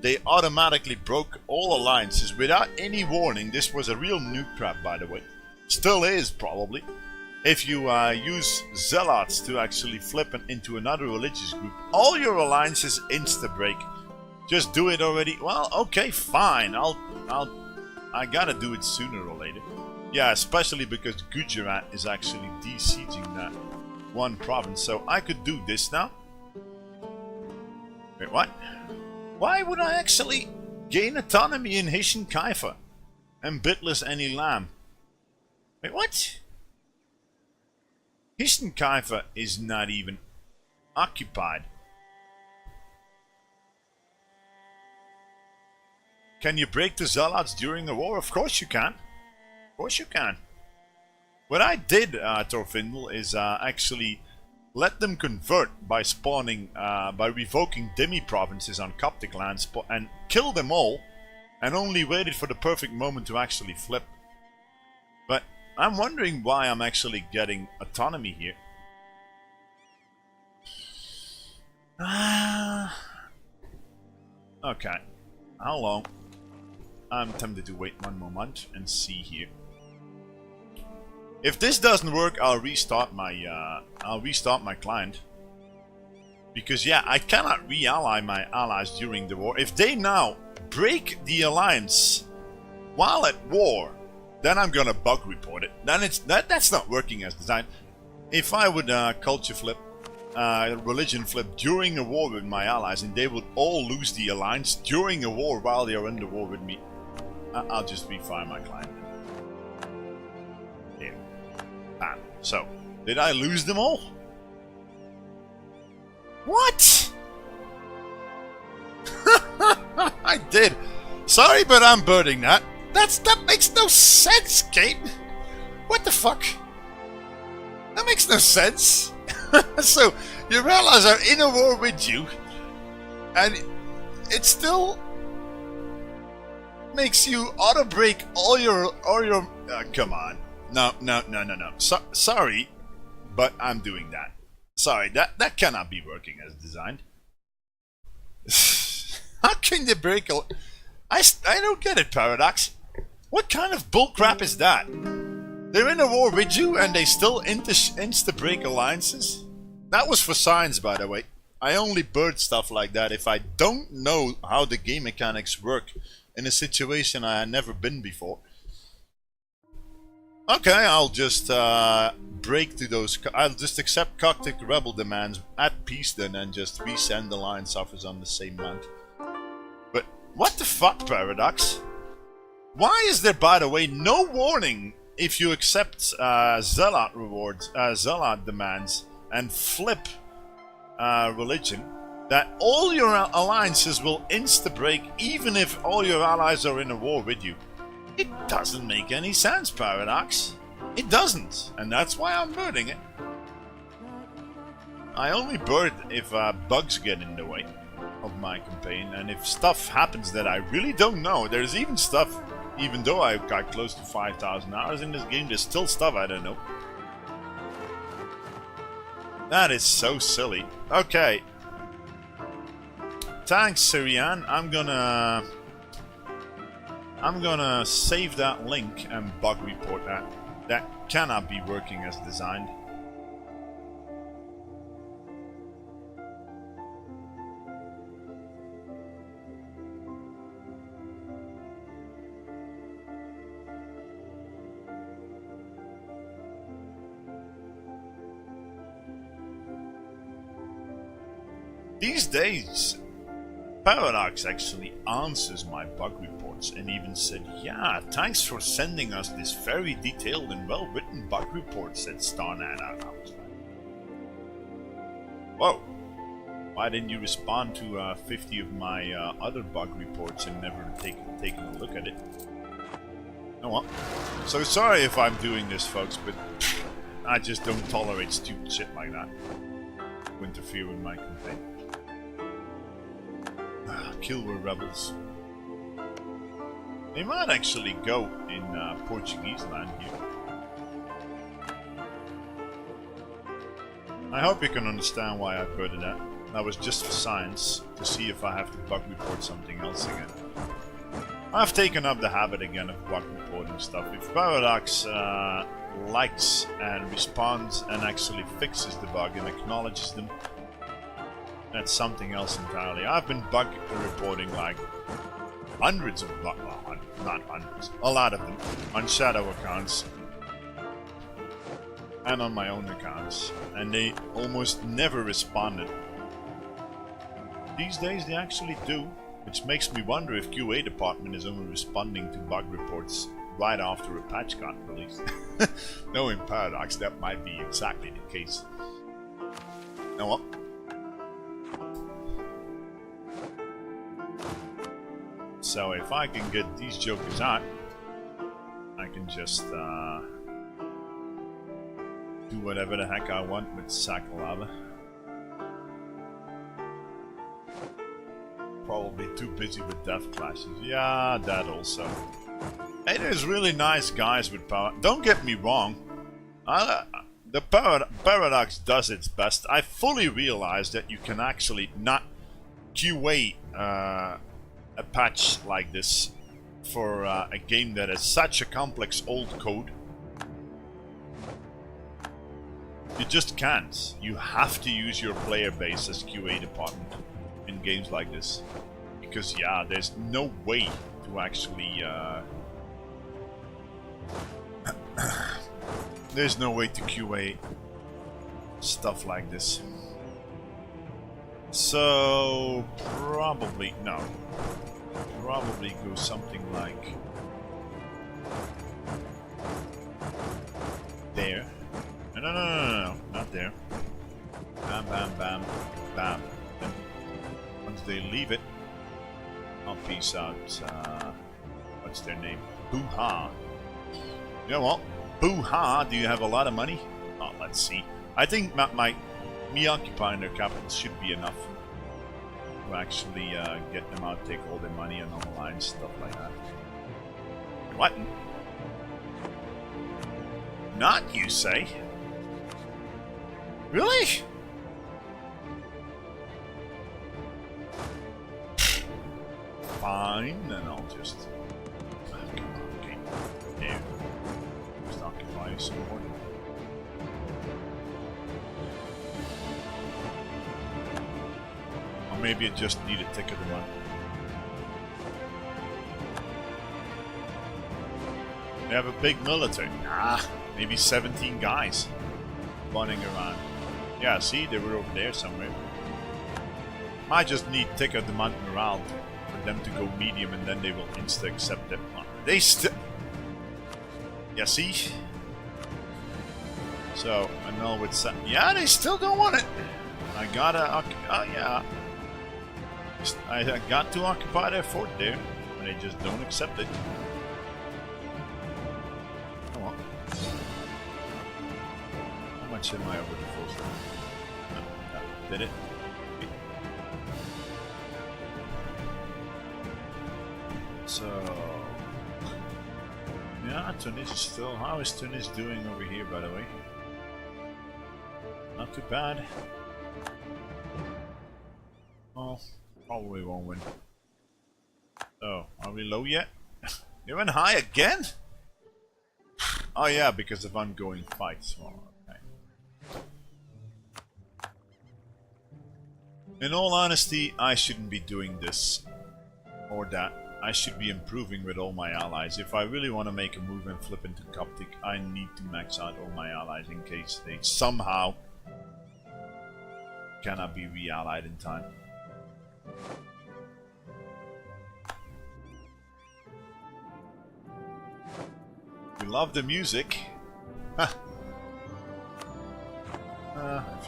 they automatically broke all alliances without any warning. This was a real nuke trap, by the way. Still is, probably. If you use zealots to actually flip into another religious group, all your alliances insta-break. Just do it already. Well, okay, fine. I gotta do it sooner or later. Yeah, especially because Gujarat is actually de-sieging that one province. So I could do this now. Wait, what? Why would I actually gain autonomy in Hisn Kayfa and bitless any lamb? Wait, what? Hisn Kayfa is not even occupied. Can you break the zealots during a war? Of course you can. Of course you can. What I did, Torfindel, is actually let them convert by spawning, by revoking demi-provinces on Coptic lands and kill them all, and only waited for the perfect moment to actually flip. But I'm wondering why I'm actually getting autonomy here. Okay. How long? I'm tempted to wait one more month and see here. If this doesn't work, I'll restart my client. Because yeah, I cannot re-ally my allies during the war. If they now break the alliance while at war, then I'm gonna bug report it. Then that's not working as designed. If I would culture flip, religion flip during a war with my allies, and they would all lose the alliance during a war while they are in the war with me, I'll just refire my client. There. Bam. So, did I lose them all? What? I did. Sorry, but I'm birding that. That makes no sense, Kate. What the fuck? That makes no sense. So, your allies are in a war with you, and it still makes you auto-break all your come on. No. Sorry, but I'm doing that. Sorry, that cannot be working as designed. How can they break a... I don't get it, Paradox. What kind of bullcrap is that? They're in a war with you and they still insta-break alliances? That was for science, by the way. I only bird stuff like that if I don't know how the game mechanics work in a situation I had never been before. Okay, I'll just break to those... I'll just accept Coptic rebel demands at peace then and just resend alliance offers on the same month. But what the fuck, Paradox? Why is there, by the way, no warning if you accept zealot rewards, zealot demands and flip religion, that all your alliances will insta-break even if all your allies are in a war with you? It doesn't make any sense, Paradox. It doesn't, and that's why I'm birding it. I only bird if bugs get in the way of my campaign, and if stuff happens that I really don't know. There's even stuff, even though I've got close to 5,000 hours in this game, there's still stuff I don't know. That is so silly. Okay. Thanks, Syrian. I'm gonna save that link and bug report that. That cannot be working as designed. These days, Paradox actually answers my bug reports and even said, "Yeah, thanks for sending us this very detailed and well-written bug report," said Starnat out. Whoa! Why didn't you respond to 50 of my other bug reports and never taken a look at it? Oh well. So sorry if I'm doing this, folks, but I just don't tolerate stupid shit like that to interfere with my campaign. Kill were rebels. They might actually go in Portuguese land here. I hope you can understand why I put it at. That was just for science, to see if I have to bug report something else again. I've taken up the habit again of bug reporting stuff. If Paradox likes and responds and actually fixes the bug and acknowledges them, that's something else entirely. I've been bug reporting like hundreds of bug, well, not hundreds, a lot of them on shadow accounts and on my own accounts, and they almost never responded. These days they actually do, which makes me wonder if QA department is only responding to bug reports right after a patch got released. Knowing Paradox, that might be exactly the case. Oh well. So if I can get these jokers out, I can just do whatever the heck I want with Sakalava. Probably too busy with death clashes. Yeah, that also. Hey, there's really nice guys with power. Don't get me wrong. The Paradox does its best. I fully realize that you can actually not QA a patch like this for a game that has such a complex old code. You just can't. You have to use your player base as QA department in games like this. Because yeah, there's no way to actually there's no way to QA stuff like this. So probably no. Probably go something like there. No, not there. Bam, bam, bam, bam. And once they leave it, I'll peace out. What's their name? Boo-ha. You know what? Boo-ha. Do you have a lot of money? Oh, let's see. I think me occupying their capital should be enough to actually get them out, take all their money and online stuff like that. What? Not, you say? Really? Fine, then I'll just... Okay. There. Just occupy some more. Or maybe it just need a ticket of money. They have a big military. Nah, maybe 17 guys running around. Yeah, see, they were over there somewhere. Might just need ticket the month morale for them to go medium, and then they will insta accept it. They still. Yeah, see. So I know it's yeah, they still don't want it. I gotta. Oh yeah. I got to occupy their fort there, and they just don't accept it. Come on. How much am I over the full? No, did it? So yeah, Tunis is still. How is Tunis doing over here, by the way? Not too bad. Well, Probably won't win. Oh, are we low yet? You went high again? Oh yeah, because of ongoing fights. Well, okay. In all honesty, I shouldn't be doing this or that. I should be improving with all my allies. If I really want to make a move and flip into Coptic, I need to max out all my allies in case they somehow cannot be re-allied in time. You love the music? If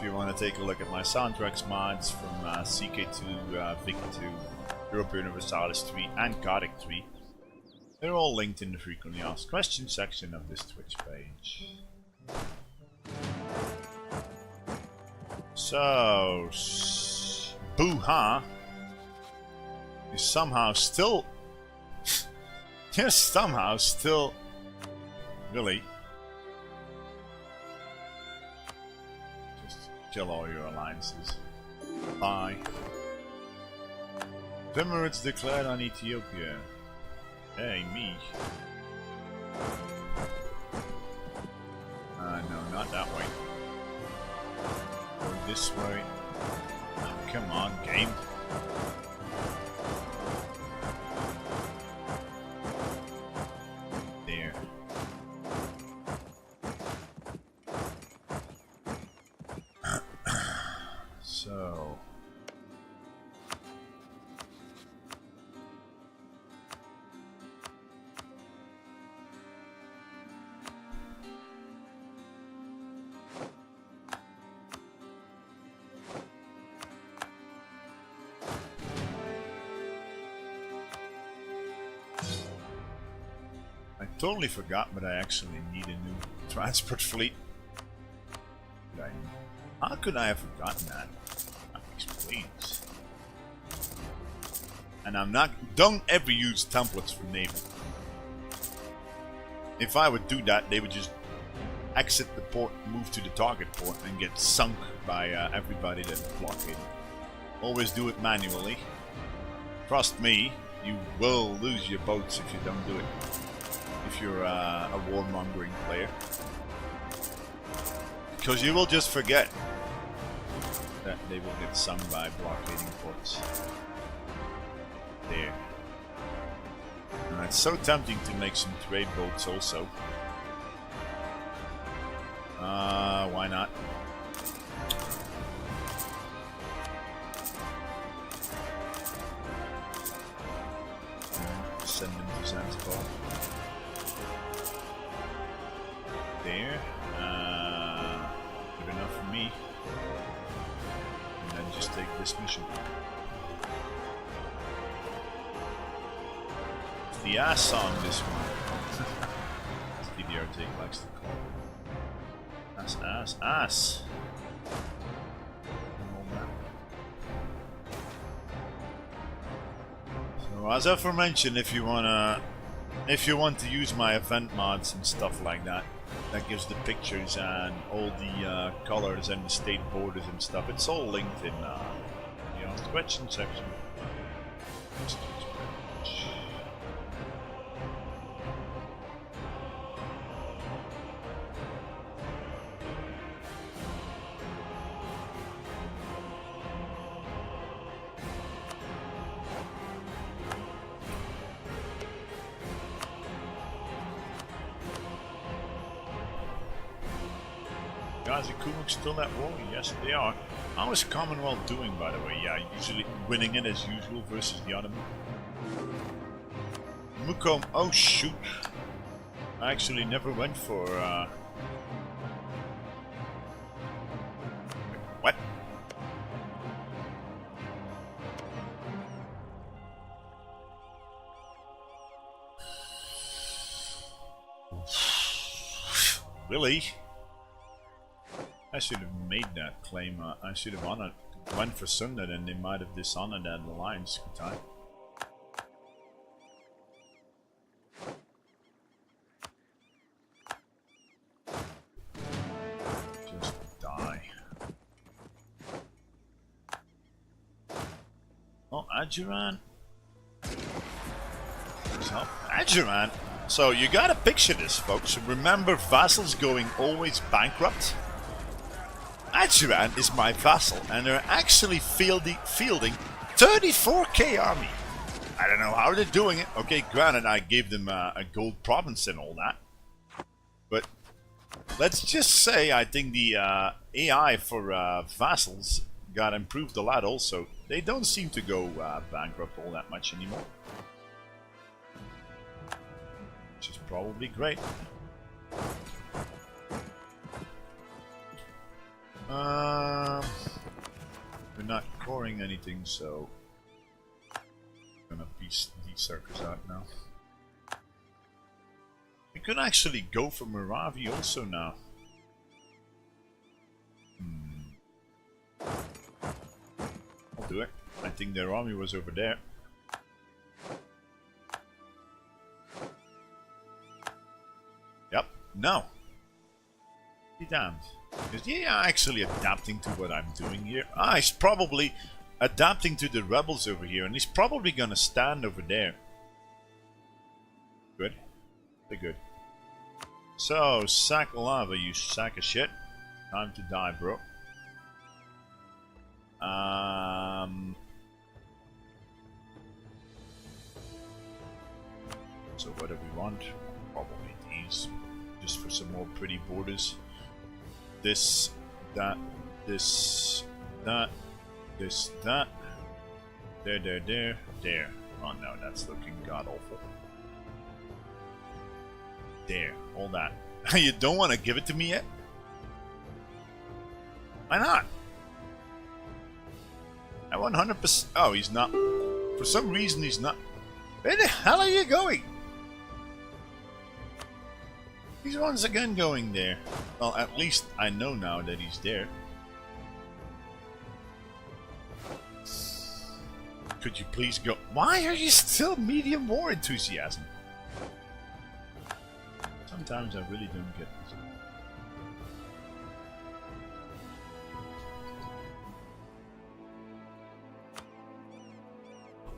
you want to take a look at my soundtracks mods from CK2, VIC2, Europa Universalis 3 and Gothic 3, they're all linked in the frequently asked questions section of this Twitch page. So, Boo-ha is somehow still... you're somehow still... Really? Just kill all your alliances. Bye. Emirates declared on Ethiopia. Hey, me. No, not that way. Go this way. Oh, come on, game. There. So... I totally forgot, but I actually need a new transport fleet. How could I have forgotten that? Please. And I'm not... Don't ever use templates for naval. If I would do that, they would just exit the port, move to the target port, and get sunk by everybody that's blockading. Always do it manually. Trust me, you will lose your boats if you don't do it. If you're a warmongering player. Because you will just forget that they will get sunk by blockading ports. There. And it's so tempting to make some trade boats also. Why not? Send them to Zanzibar. There. Good enough for me. And then just take this mission. The ass on this one. As DDR likes to call it. Ass. So as aforementioned, if you want to use my event mods and stuff like that, that gives the pictures and all the colors and the state borders and stuff. It's all linked in the question section. Guys, are Kumuk's still at war? Yes, they are. How is Commonwealth doing, by the way? Yeah, usually winning it as usual versus the Ottoman. Mukom, oh shoot. I actually never went for, What? Really? I should have made that claim. I should have went for Sunday, and they might have dishonored that alliance. Good time. Just die. Oh, Adjuran? Adjuran? So you gotta picture this, folks. Remember, vassals going always bankrupt? Adjuran is my vassal, and they're actually fielding 34k army. I don't know how they're doing it. Okay, granted, I gave them a gold province and all that. But let's just say I think the AI for vassals got improved a lot also. They don't seem to go bankrupt all that much anymore. Which is probably great. We're not coring anything, so I'm gonna piece these circles out now. We could actually go for Moravi also now. I'll do it. I think their army was over there. Yep. No. Be damned. Is he actually adapting to what I'm doing here? Ah, he's probably adapting to the rebels over here, and he's probably gonna stand over there. Good. Very good. So, sack lava, you sack of shit. Time to die, bro. So what do we want? Probably these. Just for some more pretty borders. This, that, this, that, this, that. There. Oh no, that's looking god-awful. There, all that. You don't want to give it to me yet? Why not? I 100%. Oh, he's not. For some reason, he's not. Where the hell are you going? He's once again going there. Well, at least I know now that he's there. Could you please go? Why are you still medium war enthusiasm? Sometimes I really don't get this.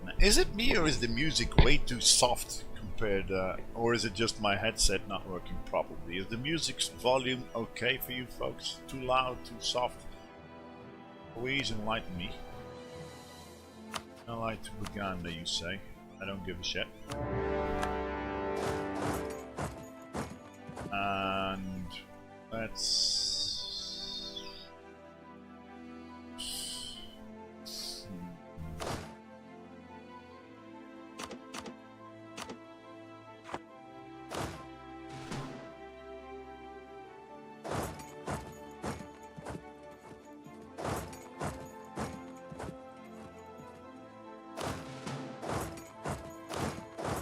Now, is it me or is the music way too soft compared, or is it just my headset not working properly? Is the music's volume okay for you folks? Too loud, too soft? Please enlighten me. Allied to Uganda, you say? I don't give a shit. And let's...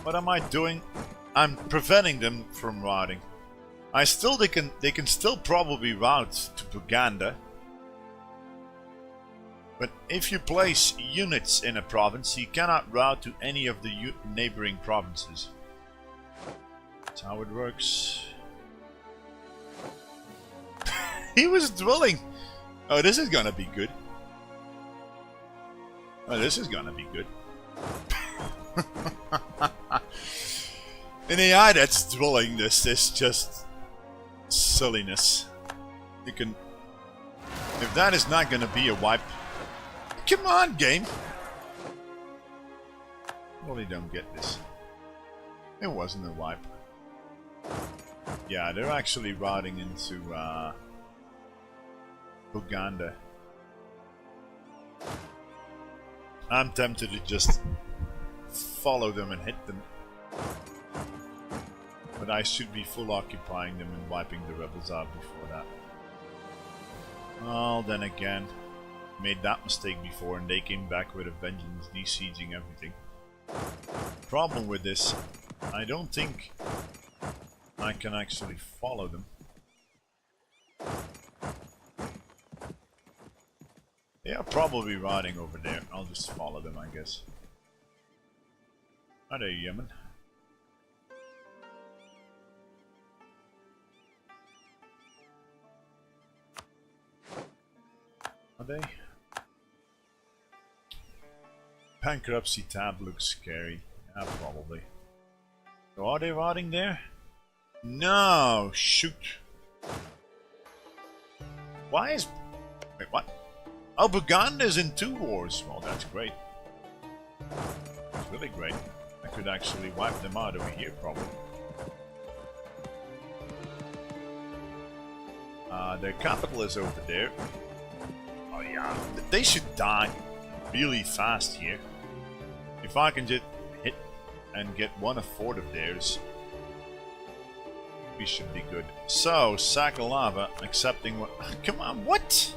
What am I doing? I'm preventing them from routing. They can still probably route to Buganda. But if you place units in a province, you cannot route to any of the neighboring provinces. That's how it works. He was dwelling. Oh, this is gonna be good. Oh, this is gonna be good. An AI that's dwelling this is just silliness. You can... If that is not gonna be a wipe... Come on, game! Really don't get this. It wasn't a wipe. Yeah, they're actually routing into Uganda. I'm tempted to just follow them and hit them. But I should be full occupying them and wiping the rebels out before that. Well, then again, made that mistake before and they came back with a vengeance, besieging everything. Problem with this, I don't think I can actually follow them. They are probably riding over there. I'll just follow them, I guess. Are they Yemen? Are they? Bankruptcy tab looks scary. Yeah, probably. So are they rotting there? No, shoot. Why is... Wait, what? Oh, Buganda's in 2 wars. Well, that's great. That's really great. I could actually wipe them out over here, probably. Their capital is over there. Oh yeah, they should die really fast here. If I can just hit and get 1/4 of theirs, we should be good. So, Sakalava accepting what... Come on, what?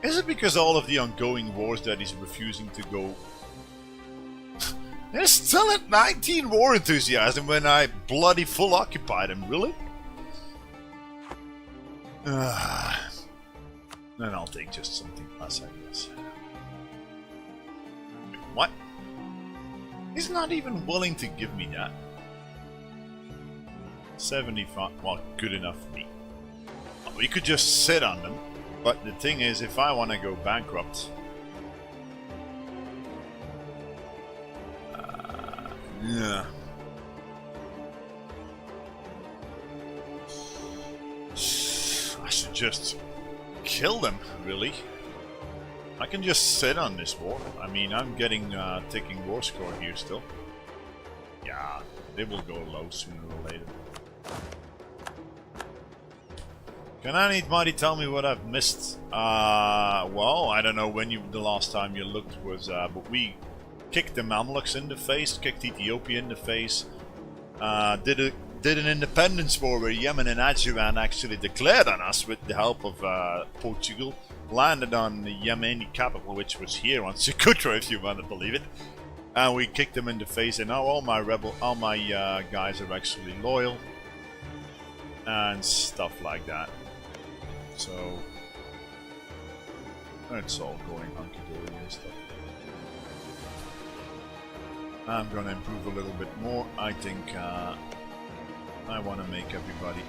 Is it because all of the ongoing wars that he's refusing to go... They're still at 19 war enthusiasm when I bloody full occupied him, really? Then I'll take just something less, I guess. What? He's not even willing to give me that. 75, well, good enough for me. We could just sit on them, but the thing is, if I want to go bankrupt... yeah. I should just kill them, really. I can just sit on this war. I mean, I'm getting taking war score here still. Yeah, they will go low sooner or later. Can anybody tell me what I've missed? Well, I don't know when the last time you looked was, but we kicked the Mamluks in the face, kicked Ethiopia in the face, did an independence war where Yemen and Adjouan actually declared on us with the help of Portugal, landed on the Yemeni capital, which was here on Socotra, if you want to believe it, and we kicked them in the face, and now all my guys are actually loyal, and stuff like that. So, it's all going hunky-dory and stuff. I'm gonna improve a little bit more. I think I want to make everybody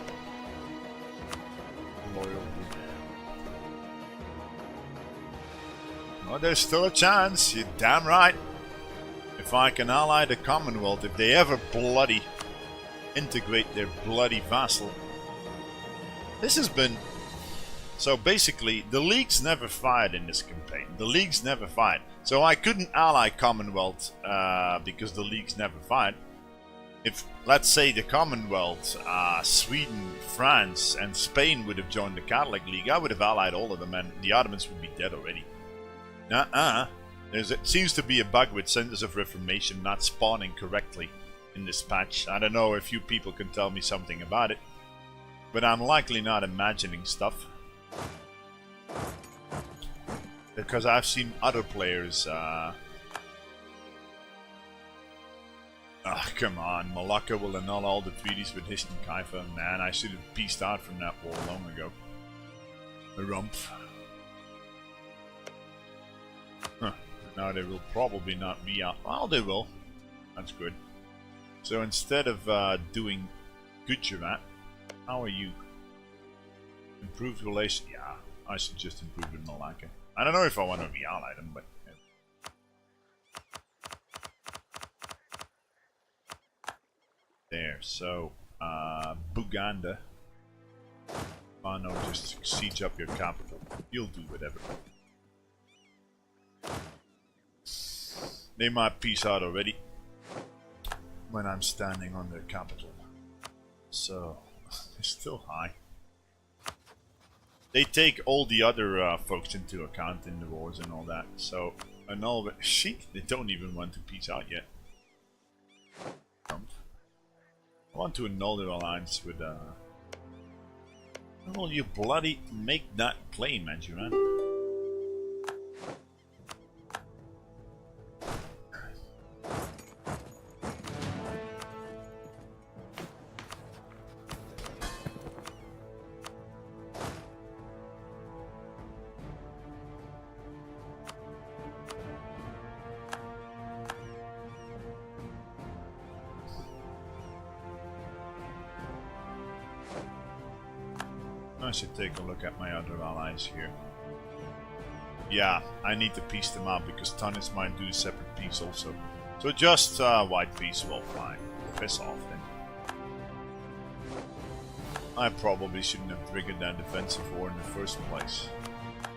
loyal. Oh, there's still a chance. You're damn right. If I can ally the Commonwealth, if they ever bloody integrate their bloody vassal. This has been... So basically, the Leagues never fired in this campaign. The Leagues never fired. So I couldn't ally Commonwealth because the Leagues never fired. If, let's say, the Commonwealth, Sweden, France, and Spain would have joined the Catholic League, I would have allied all of them and the Ottomans would be dead already. It seems to be a bug with Centers of Reformation not spawning correctly in this patch. I don't know if you people can tell me something about it, but I'm likely not imagining stuff. Because I've seen other players... come on, Malacca will annul all the treaties with Hisn Kayfa. Man, I should have peaced out from that war long ago. A rump. Huh. Now they will probably not be out. Well, they will. That's good. So instead of doing Gujarat, how are you? Improved relation? Yeah, I should just improve with Malacca. I don't know if I want to re-ally them, but... There, so, Buganda. Oh no, just siege up your capital. You'll do whatever. They might peace out already when I'm standing on their capital. So, it's still high. They take all the other folks into account in the wars and all that. So, annul it. Shit, they don't even want to peace out yet. I want to annul their alliance with, Well, you bloody make that claim, Adjouan. I should take a look at my other allies here. yeah, I need to piece them out because tonnage might do a separate piece also. So just white piece, well, fine. Piss off then. I probably shouldn't have triggered that defensive war in the first place.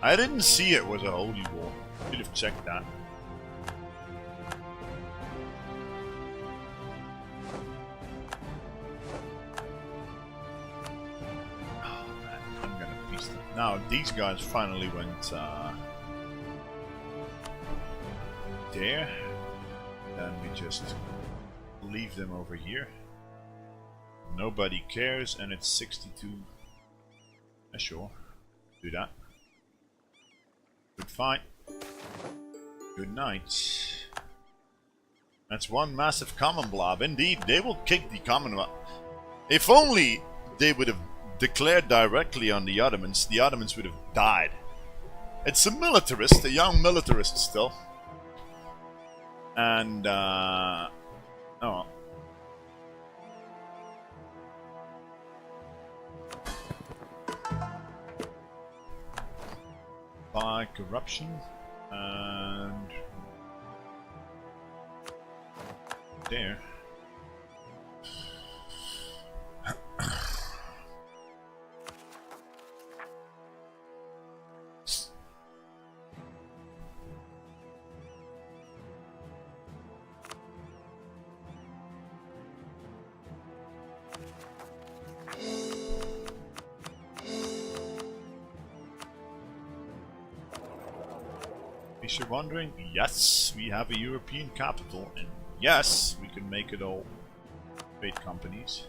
I didn't see it was a holy war. Should have checked that. Oh man, I'm gonna piece them. Now these guys finally went there. Then we just leave them over here. Nobody cares, and it's 62. Sure, do that. Good fight. Good night. That's one massive common blob. Indeed, they will kick the Commonwealth. If only they would have declared directly on the Ottomans would have died. It's a militarist, a young militarist still. And, oh. By corruption, and there. If you're wondering, yes, we have a European capital, and yes, we can make it all trade companies.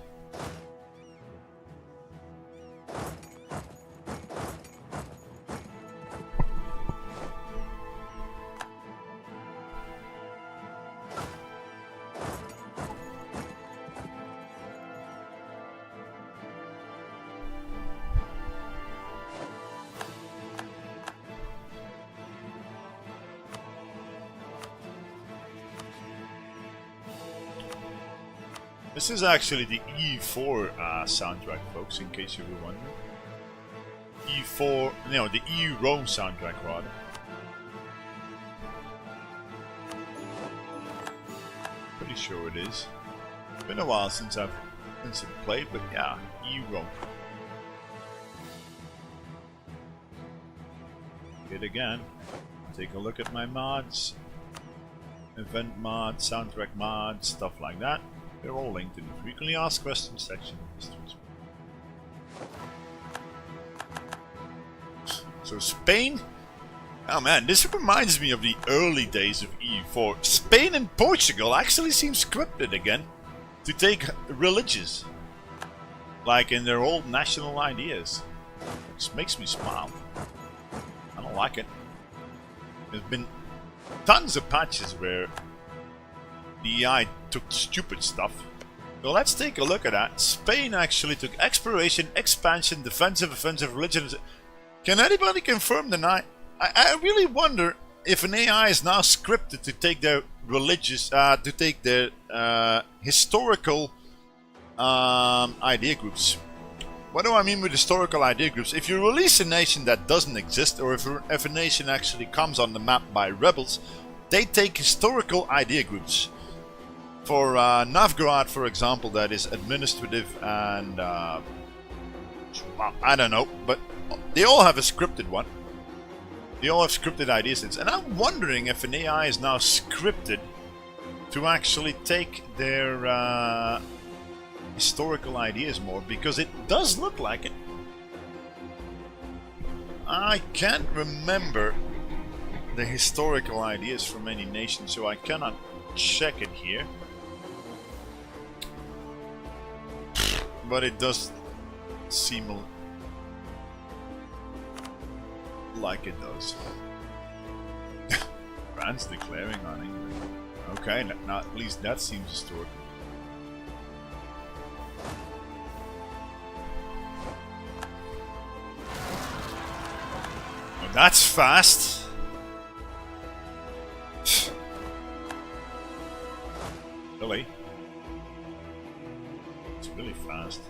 This is actually the E4 soundtrack, folks, in case you were wondering. E4, no, the EU Rome soundtrack, rather. Pretty sure it is. It's been a while since I've played, but yeah, EU Rome. It again. Take a look at my mods. Event mods, soundtrack mods, stuff like that. They're all linked in the frequently asked questions section of this tweet. So Spain? Oh man, this reminds me of the early days of EU4. Spain and Portugal actually seem scripted again to take religious, like in their old national ideas. Which makes me smile. I don't like it. There's been tons of patches where the AI took stupid stuff. So let's take a look at that. Spain actually took exploration, expansion, defensive, offensive, religion. Can anybody confirm deny? I really wonder if an AI is now scripted to take their religious, to take their historical idea groups. What do I mean with historical idea groups? If you release a nation that doesn't exist, or if a nation actually comes on the map by rebels, they take historical idea groups. For Novgorod, for example, that is administrative and well, I don't know, but they all have a scripted one. They all have scripted idea sets, and I'm wondering if an AI is now scripted to actually take their historical ideas more, because it does look like it. I can't remember the historical ideas from any nation, so I cannot check it here. But it does seem like it does. France declaring on England. Okay, now at least that seems historical. Oh, that's fast. Really? It's really fast.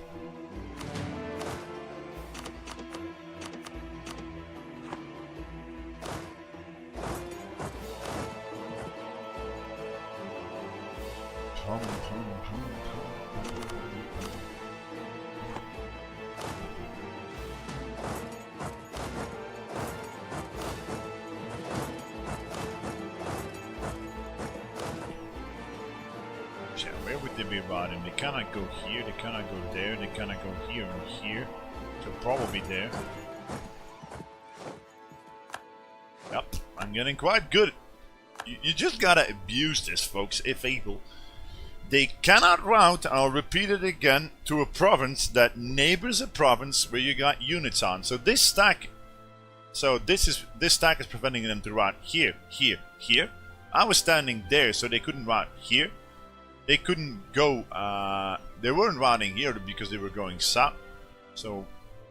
Where would they be riding? They cannot go here, they cannot go there, they cannot go here and here. So probably there. Yep, I'm getting quite good. You just gotta abuse this, folks, if able. They cannot route, I'll repeat it again, to a province that neighbors a province where you got units on. So this stack, this stack is preventing them to route here, here, here. I was standing there, so they couldn't route here. They couldn't go, they weren't routing here because they were going south. So,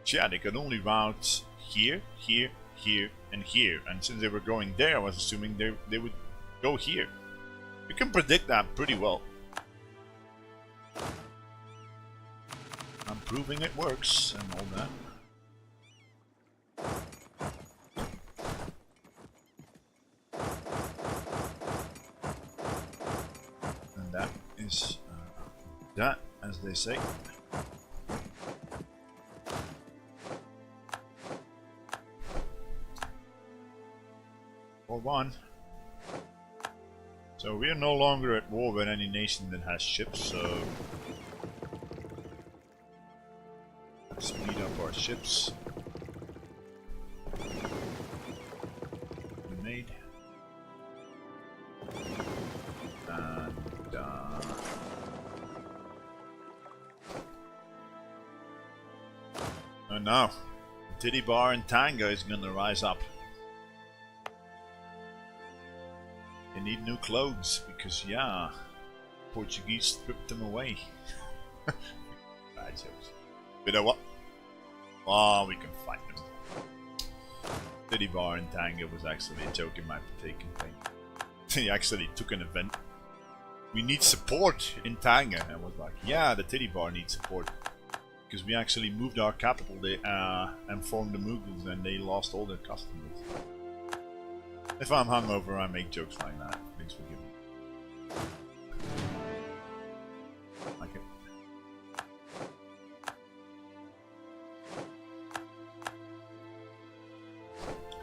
yeah, they could only route here, here, here, and here. And since they were going there, I was assuming they would go here. You can predict that pretty well. I'm proving it works and all that. And that is that, as they say. For one. So we are no longer at war with any nation that has ships, so let's speed up our ships. Made. And now, Titty Bar and Tanga is gonna rise up. They need new clothes because, yeah, Portuguese stripped them away. Bad jokes. You know what? Oh, we can fight them. Titty Bar and Tanga was actually a joke in my partaking thing. He actually took an event. We need support in Tanga. And I was like, yeah, the Titty Bar needs support. Because we actually moved our capital and formed the Mughals and they lost all their customers. If I'm hungover, I make jokes like that. Please forgive me. Okay.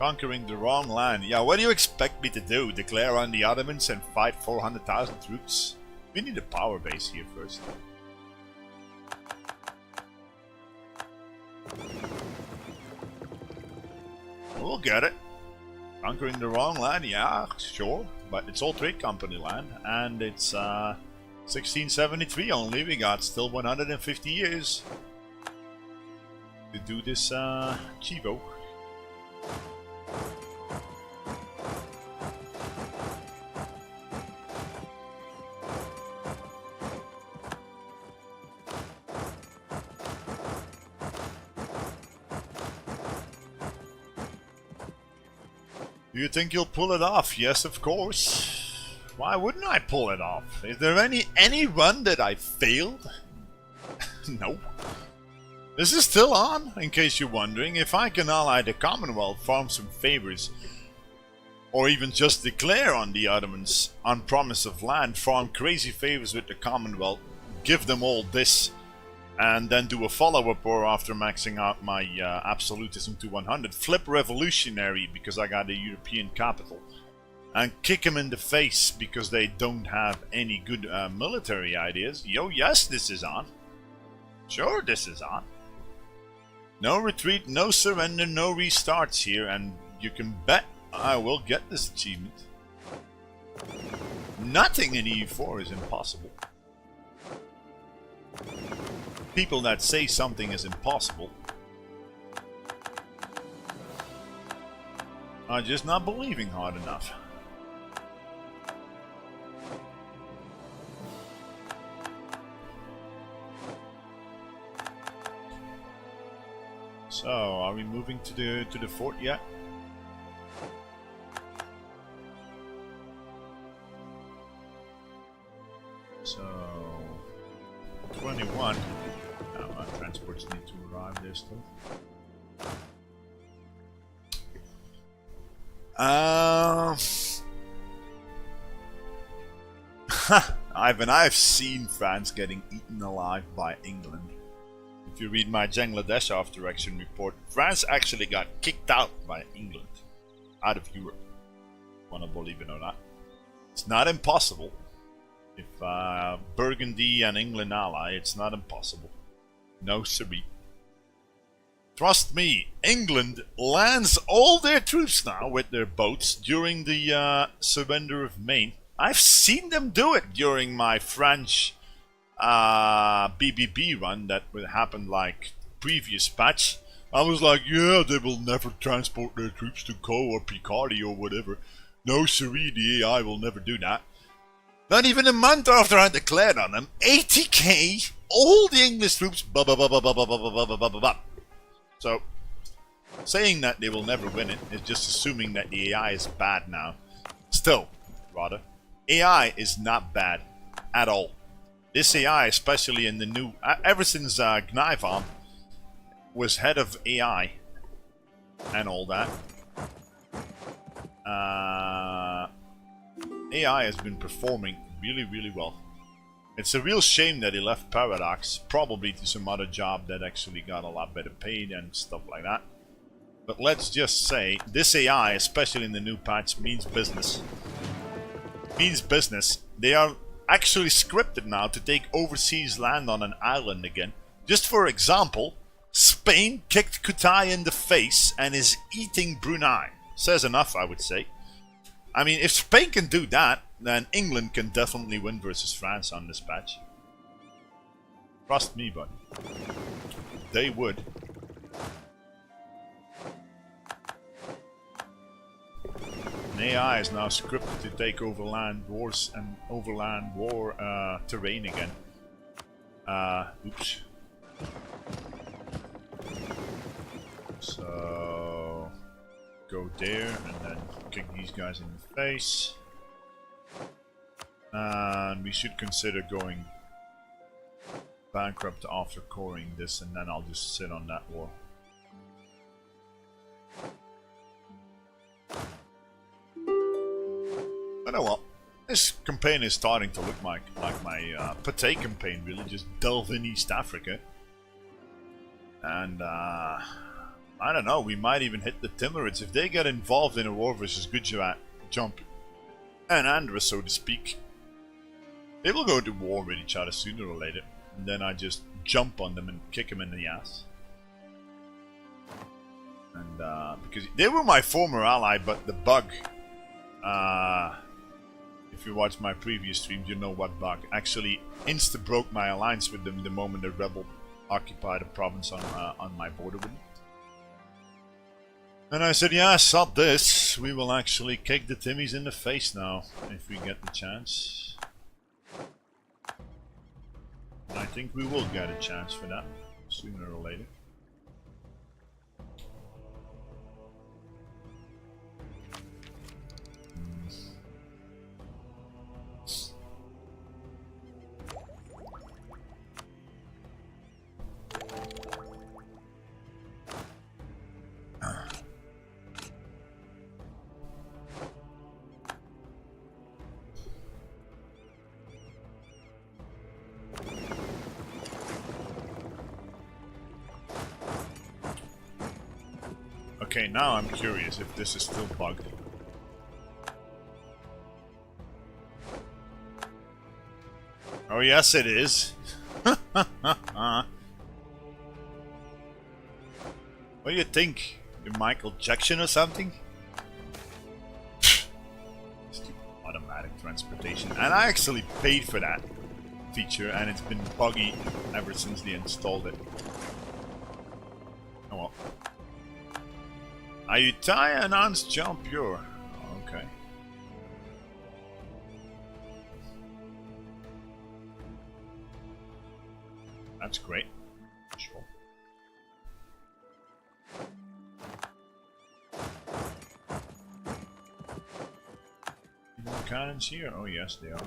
Conquering the wrong land. Yeah, what do you expect me to do? Declare on the Ottomans and fight 400,000 troops? We need a power base here first. We'll get it. Conquering the wrong land, yeah, sure. But it's all trade company land. And it's 1673 only. We got still 150 years to do this Chivo. Do you think you'll pull it off? Yes, of course. Why wouldn't I pull it off? Is there any run that I failed? No. This is still on, in case you're wondering. If I can ally the Commonwealth, farm some favors, or even just declare on the Ottomans on promise of land, farm crazy favors with the Commonwealth, give them all this, and then do a follow-up war after maxing out my absolutism to 100. Flip revolutionary because I got a European capital. And kick them in the face because they don't have any good military ideas. Yo, yes, this is on. Sure, this is on. No retreat, no surrender, no restarts here. And you can bet I will get this achievement. Nothing in EU4 is impossible. People that say something is impossible are just not believing hard enough. So, are we moving to the fort yet? So, 21. Our transports need to arrive there still. I've seen France getting eaten alive by England. If you read my Bangladesh off direction report, France actually got kicked out by England, out of Europe. Wanna believe it or not? It's not impossible. If Burgundy and England ally, it's not impossible. No siree. Trust me, England lands all their troops now with their boats during the surrender of Maine. I've seen them do it during my French BBB run that happened like previous patch. I was like, yeah, they will never transport their troops to Co or Picardy or whatever. No siree, the AI will never do that. Not even a month after I declared on them, 80k, all the English troops, So, saying that they will never win it is just assuming that the AI is bad now. Still, rather, AI is not bad at all. This AI, especially in the new, ever since Gnyvarm was head of AI and all that, AI has been performing really, really well. It's a real shame that he left Paradox, probably to some other job that actually got a lot better paid and stuff like that. But let's just say, this AI, especially in the new patch, means business. Means business. They are actually scripted now to take overseas land on an island again. Just for example, Spain kicked Kutai in the face and is eating Brunei. Says enough, I would say. I mean, if Spain can do that, then England can definitely win versus France on this patch. Trust me, buddy. They would. An AI is now scripted to take overland wars and overland war terrain again. Oops. So go there and then kick these guys in the face. And we should consider going bankrupt after coring this, and then I'll just sit on that war. But oh well, this campaign is starting to look like my Pate campaign, really. Just delve in East Africa. And I don't know, we might even hit the Timurids. If they get involved in a war versus Gujarat, Jump, and Andhra, so to speak, they will go to war with each other sooner or later. And then I just jump on them and kick them in the ass. And because they were my former ally, but the bug, if you watch my previous streams, you know what bug actually insta-broke my alliance with them the moment the rebel occupied a province on my border with them. And I said, yeah, stop this. We will actually kick the Timmies in the face now, if we get the chance. And I think we will get a chance for that, sooner or later. Okay, now I'm curious if this is still bugged. Oh yes, it is. What do you think? You're Michael Jackson or something? Stupid automatic transportation. And I actually paid for that feature, and it's been buggy ever since they installed it. Oh well. Ayutthaya announced jump pure. Okay. That's great. Sure. More cannons here? Oh yes, they are.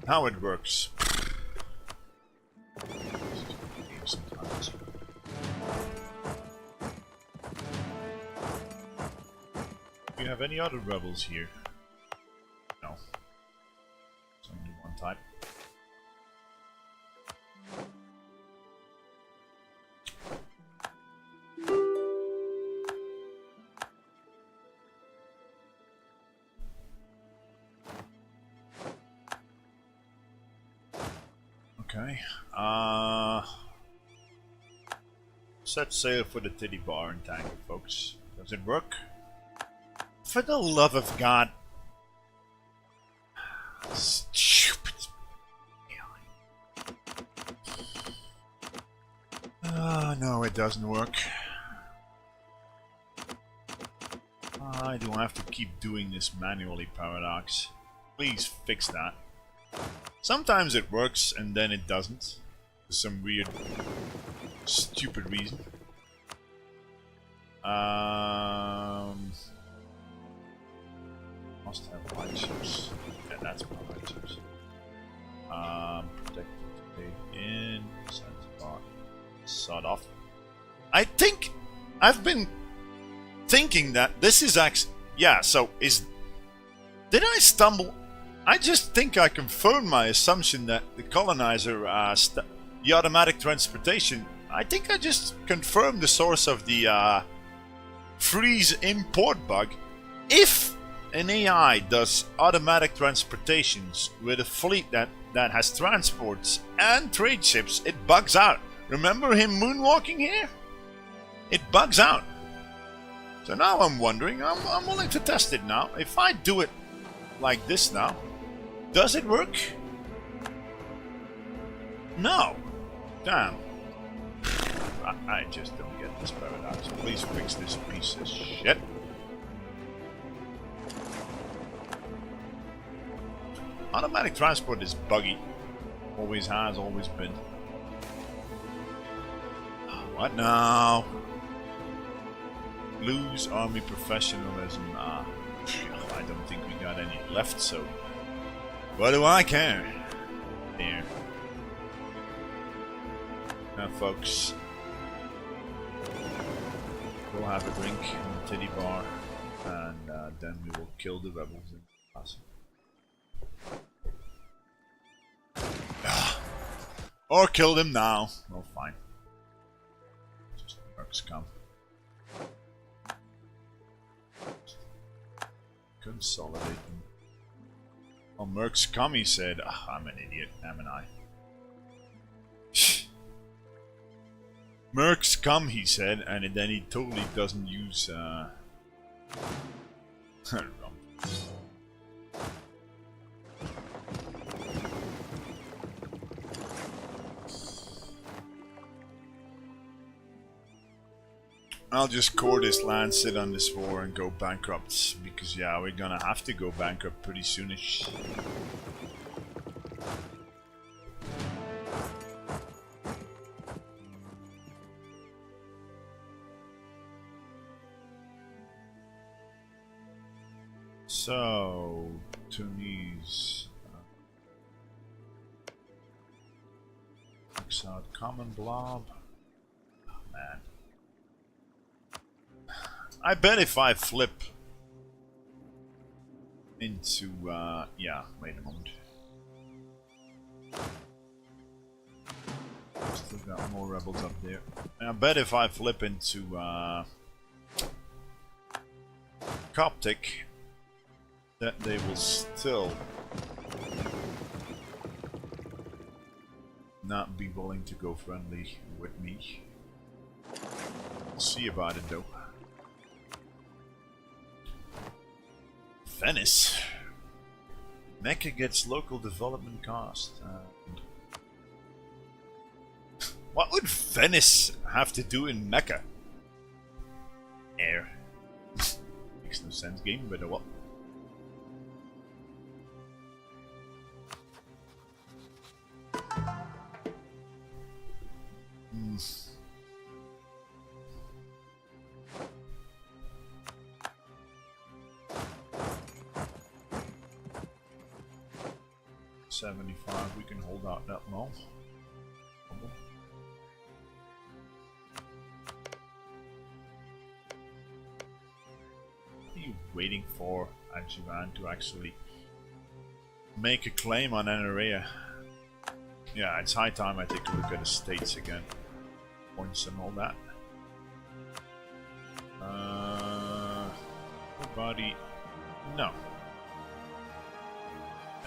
How it works. Sometimes. Do you have any other rebels here? No. It's only one type. Okay. Set sail for the titty bar and tanker, folks. Does it work? For the love of God. Stupid. No, it doesn't work. I do have to keep doing this manually, Paradox. Please fix that. Sometimes it works and then it doesn't. For some weird, stupid reason. Must have light ships. Yeah, that's my light ships. Protect in Zanzibar. Sod off. I think I've been thinking that this is actually, yeah. So did I stumble? I just think I confirmed my assumption that the colonizer, the automatic transportation. I think I just confirmed the source of the freeze import bug. If an AI does automatic transportations with a fleet that has transports and trade ships, it bugs out. Remember him moonwalking here? It bugs out. So now I'm wondering, I'm willing to test it now. If I do it like this now, does it work? No. Damn. I just don't get this Paradox. Please fix this piece of shit. Automatic transport is buggy. Always has, always been. What now? Lose army professionalism. I don't think we got any left, so what do I care? There. Now, folks, we'll have a drink in the titty bar, and then we will kill the rebels in class. Or kill them now. Well, fine. Just mercs come. Consolidating. Oh, mercs come, he said. I'm an idiot, am I? Mercs come, he said, and then he totally doesn't use I'll just core this land, sit on this war, and go bankrupt. Because, yeah, we're gonna have to go bankrupt pretty soonish. So, Tunis. Max out common blob. Oh, man. I bet if I flip into, yeah, wait a moment. Still got more rebels up there. I bet if I flip into, Coptic, that they will still not be willing to go friendly with me. We'll see about it though. Venice. Mecca gets local development cost. What would Venice have to do in Mecca? Air. Makes no sense, game, but what? Hmm. 75, we can hold out that long. You waiting for Adjuvan to actually make a claim on an area. Yeah, it's high time I take a look at the states again. Points and all that. Nobody. No.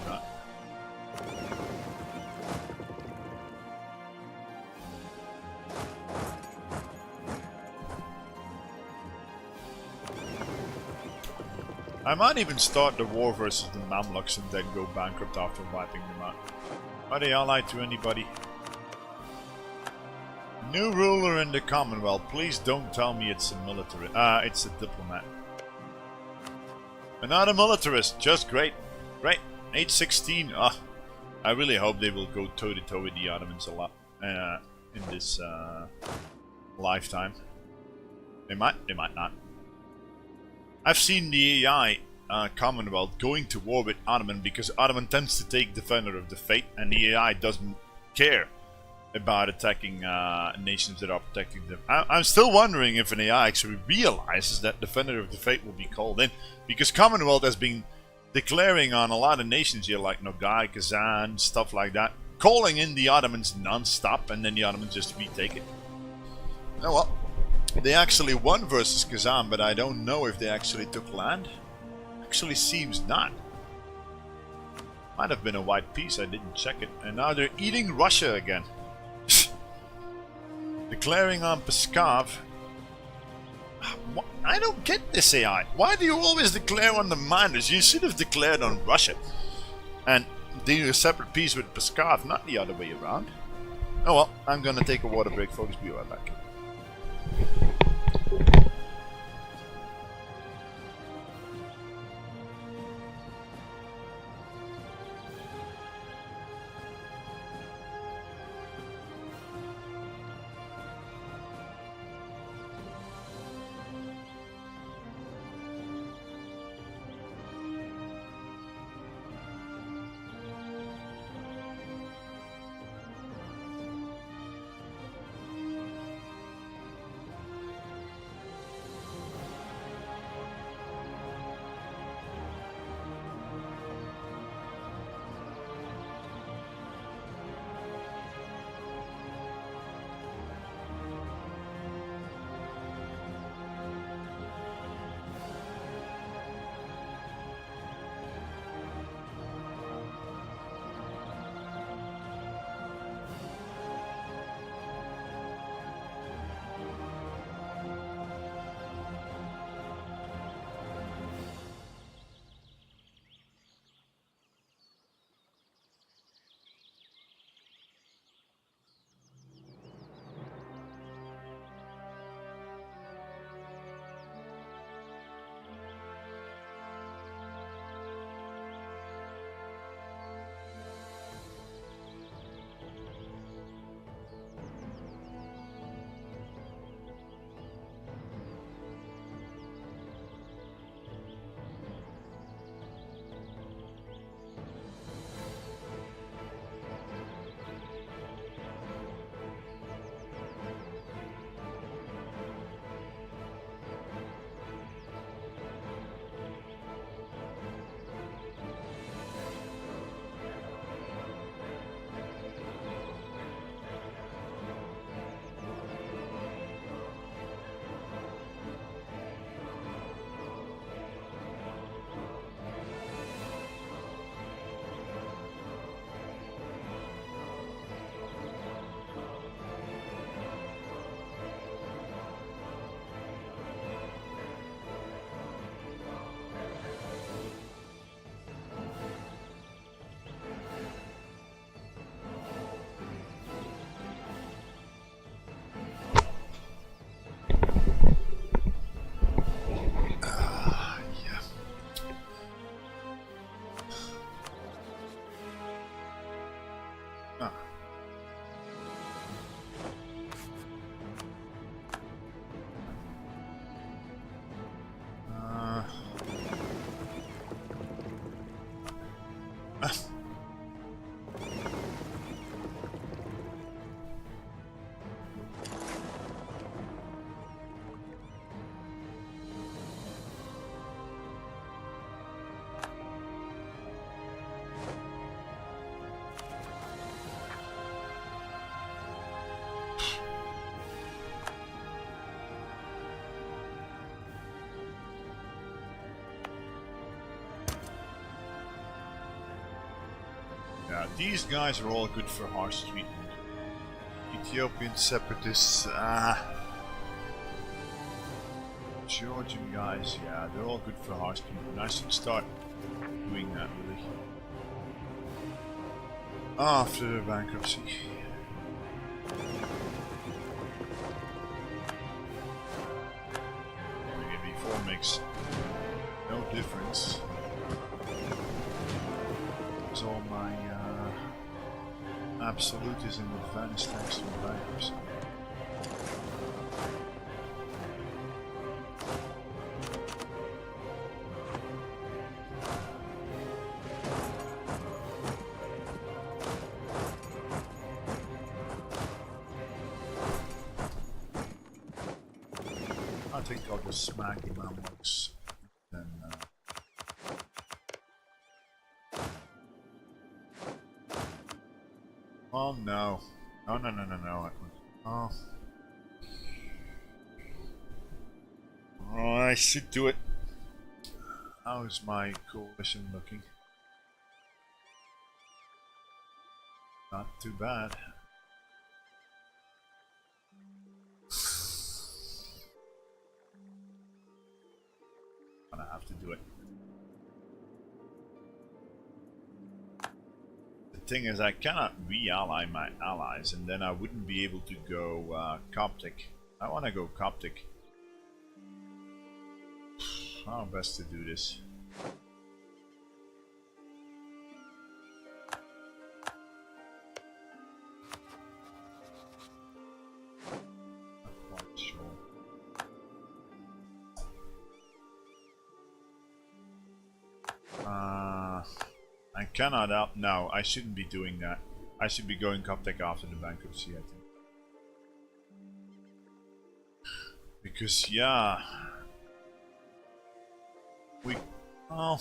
Not. I might even start the war versus the Mamluks and then go bankrupt after wiping them out. Are they allied to anybody? New ruler in the Commonwealth. Please don't tell me it's a military. It's a diplomat. Another militarist. Just great. Great. 816. I really hope they will go toe to toe with the Ottomans a lot in this lifetime. They might not. I've seen the AI Commonwealth going to war with Ottoman because Ottoman tends to take Defender of the Faith, and the AI doesn't care about attacking nations that are protecting them. I'm still wondering if an AI actually realizes that Defender of the Faith will be called in, because Commonwealth has been declaring on a lot of nations here, like Nogai, Kazan, stuff like that, calling in the Ottomans non-stop, and then the Ottomans just retake it. Oh well. They actually won versus Kazan, but I don't know if they actually took land. Actually seems not. Might have been a white piece, I didn't check it. And now they're eating Russia again. Declaring on Pskov. I don't get this AI. Why do you always declare on the miners? You should have declared on Russia. And do a separate piece with Pskov, not the other way around. Oh well, I'm gonna take a water break, folks. Be right back. Yeah, these guys are all good for harsh treatment. Ethiopian separatists, Georgian guys, yeah, they're all good for harsh treatment. I should start doing that, really. After the bankruptcy. Before makes no difference. It's all my absolutism advanced thanks to bankruptcy. I think I'll just smack the Mamluks. Then, oh no. No, no, no, no, no. Oh. Oh, I should do it. How's my coalition looking? Not too bad. Gonna have to do it. The thing is, I cannot re-ally my allies, and then I wouldn't be able to go Coptic. I want to go Coptic. How best to do this? Not quite sure. I cannot out. No, I shouldn't be doing that. I should be going Coptic after the bankruptcy, I think. Because, yeah. Oh.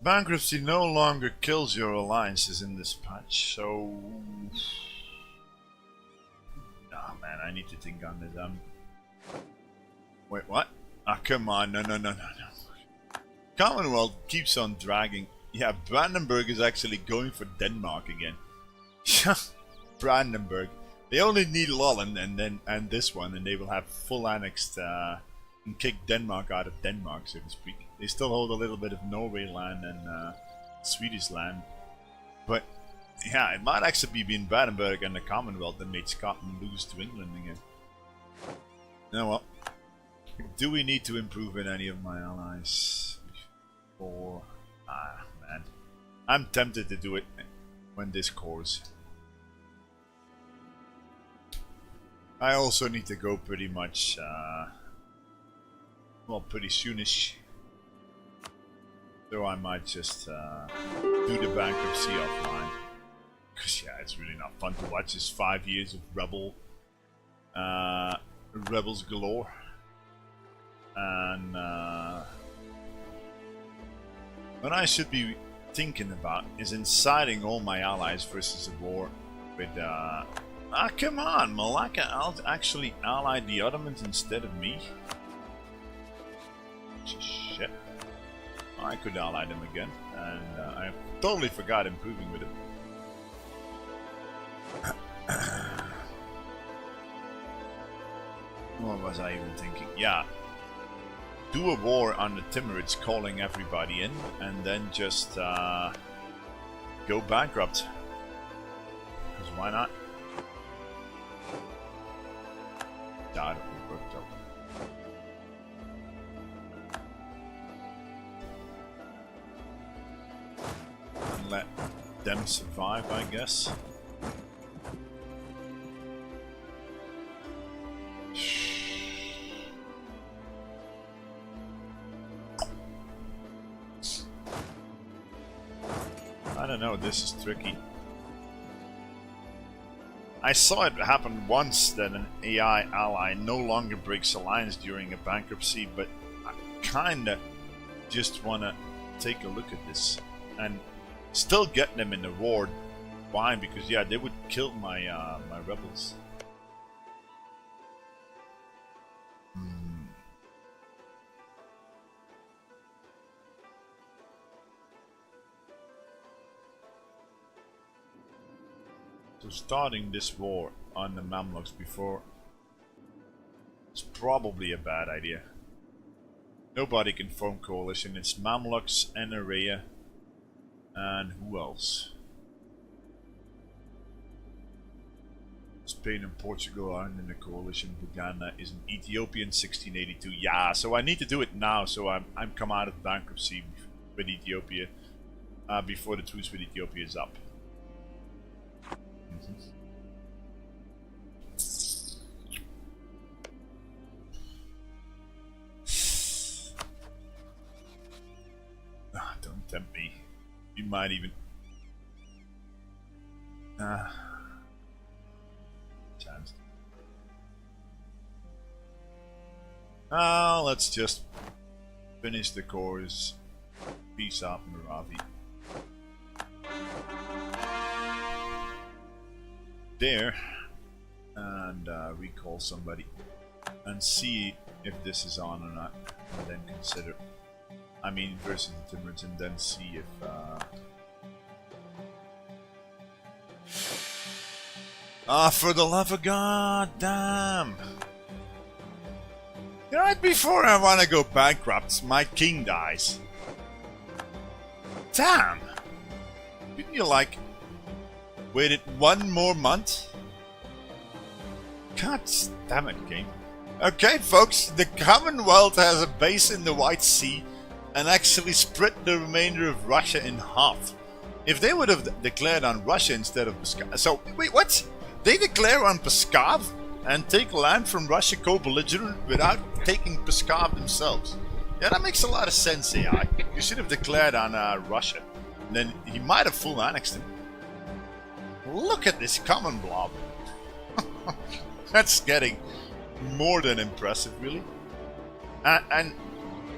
Bankruptcy no longer kills your alliances in this patch, so... Oh man, I need to think on this. Wait, what? Ah, come on, no, no, no, no, no. Commonwealth keeps on dragging. Yeah, Brandenburg is actually going for Denmark again. Brandenburg. They only need Lolland and this one, and they will have full annexed and kick Denmark out of Denmark, so to speak. They still hold a little bit of Norway land and Swedish land, but yeah, it might actually be in Brandenburg and the Commonwealth that made Scotland lose to England again. Now, well, do we need to improve in any of my allies? Or man, I'm tempted to do it when this cores. I also need to go pretty much, well, pretty soonish. So I might just do the bankruptcy offline. Because, yeah, it's really not fun to watch this 5 years of rebels galore. And what I should be thinking about is inciting all my allies versus a war with come on, Malacca actually allied the Ottomans instead of me. Shit. I could ally them again, and I totally forgot improving with it. What was I even thinking? Yeah. Do a war on the Timurids, calling everybody in, and then just go bankrupt. Because why not? That worked out. And let them survive, I guess. I don't know, this is tricky. I saw it happen once that an AI ally no longer breaks alliance during a bankruptcy, but I kinda just wanna take a look at this and still get them in the war. Why? Because yeah, they would kill my my rebels. So starting this war on the Mamluks before is probably a bad idea. Nobody can form coalition. It's Mamluks and Area, and who else? Spain and Portugal aren't in the coalition. Uganda is in Ethiopia in 1682. Yeah, so I need to do it now. So I'm come out of bankruptcy with Ethiopia before the truce with Ethiopia is up. Don't tempt me. You might even. Chance. Let's just finish the course. Peace out, Maravi. There, and recall somebody and see if this is on or not, and then consider. I mean, versus the Timurids, and then see if. For the love of God, damn! Right before I want to go bankrupt, my king dies. Damn! Didn't you like waited one more month? God damn it, game. Okay, folks, the Commonwealth has a base in the White Sea and actually split the remainder of Russia in half. If they would have declared on Russia instead of Pskov. So, wait, what? They declare on Pskov and take land from Russia co-belligerent without taking Pskov themselves. Yeah, that makes a lot of sense, AI. You should have declared on Russia. And then he might have full annexed him. Look at this common blob. That's getting more than impressive, really. And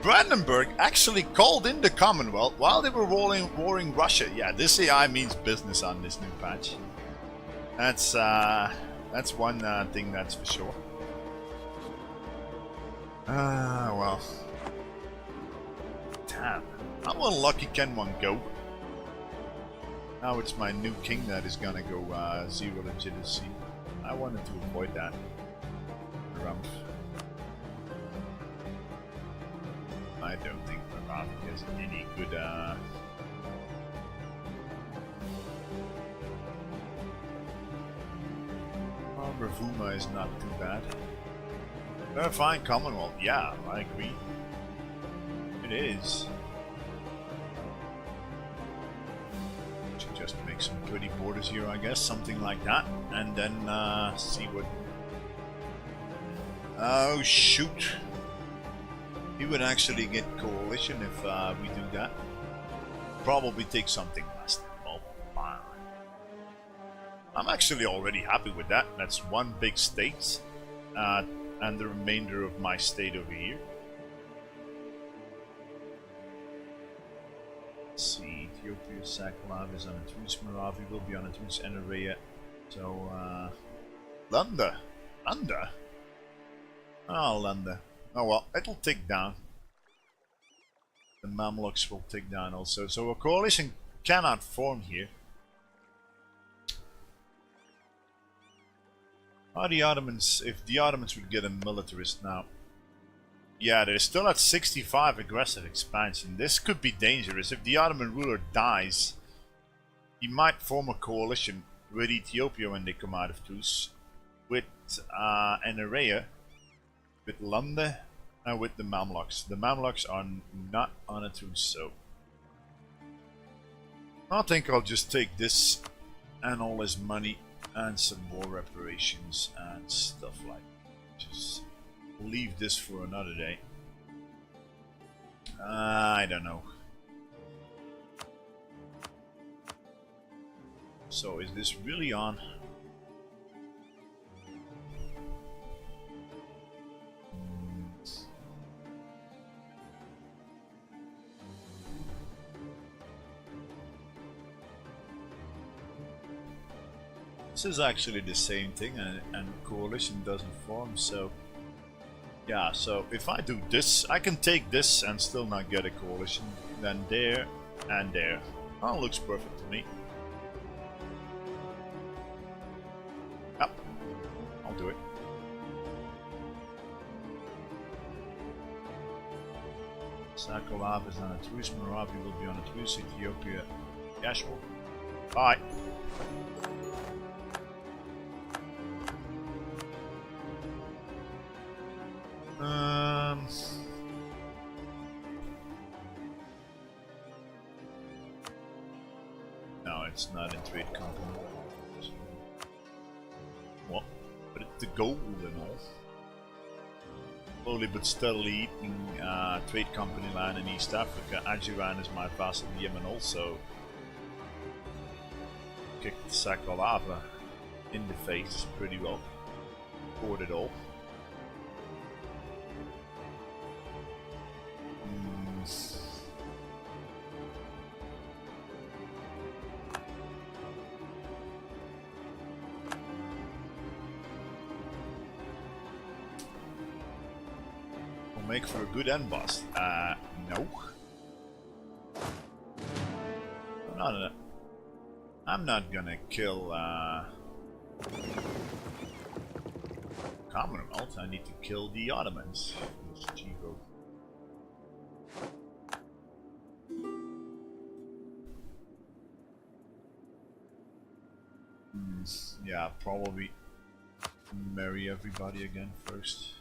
Brandenburg actually called in the Commonwealth while they were warring Russia. Yeah, this AI means business on this new patch. That's one thing that's for sure. Well. Damn. How unlucky can one go? Now it's my new king that is gonna go zero legitimacy. I wanted to avoid that. Rumpf. I don't think Rumpf has any good Ravuma is not too bad. Fine Commonwealth, yeah, I agree. It is. Should just make some pretty borders here, I guess, something like that, and then see what. Oh shoot! He would actually get coalition if we do that. Probably take something less. Oh, fine. I'm actually already happy with that. That's one big state, and the remainder of my state over here. Let's see, Ethiopia, Saklav is on a truce, Moravi will be on a truce, and Area. So, Lunda. Lunda? Oh, Lunda. Oh well, it'll tick down. The Mamluks will tick down also. So a coalition cannot form here. Are the Ottomans, if the Ottomans would get a militarist now. Yeah, they're still at 65 aggressive expansion. This could be dangerous. If the Ottoman ruler dies, he might form a coalition with Ethiopia when they come out of truce, with an area, with Lunda, and with the Mamluks. The Mamluks are not on a truce, so I think I'll just take this and all his money and some war reparations and stuff like that. Just leave this for another day. I don't know. So is this really on? This is actually the same thing, and coalition doesn't form, so yeah, so if I do this, I can take this and still not get a coalition, then there and there. Oh, looks perfect to me. Sakalab is on a truce. Moravi will be on a truce. Ethiopia, casual. Bye. No, it's not in trade company. What? But it's the gold and all. Slowly but steadily eating trade company land in East Africa. Ajiran is my vassal in Yemen also. Kicked Sakalava in the face pretty well. Scored it all. Make for a good end boss. No. I'm not gonna kill Commonwealth. I need to kill the Ottomans. Chivo. Yeah, probably marry everybody again first.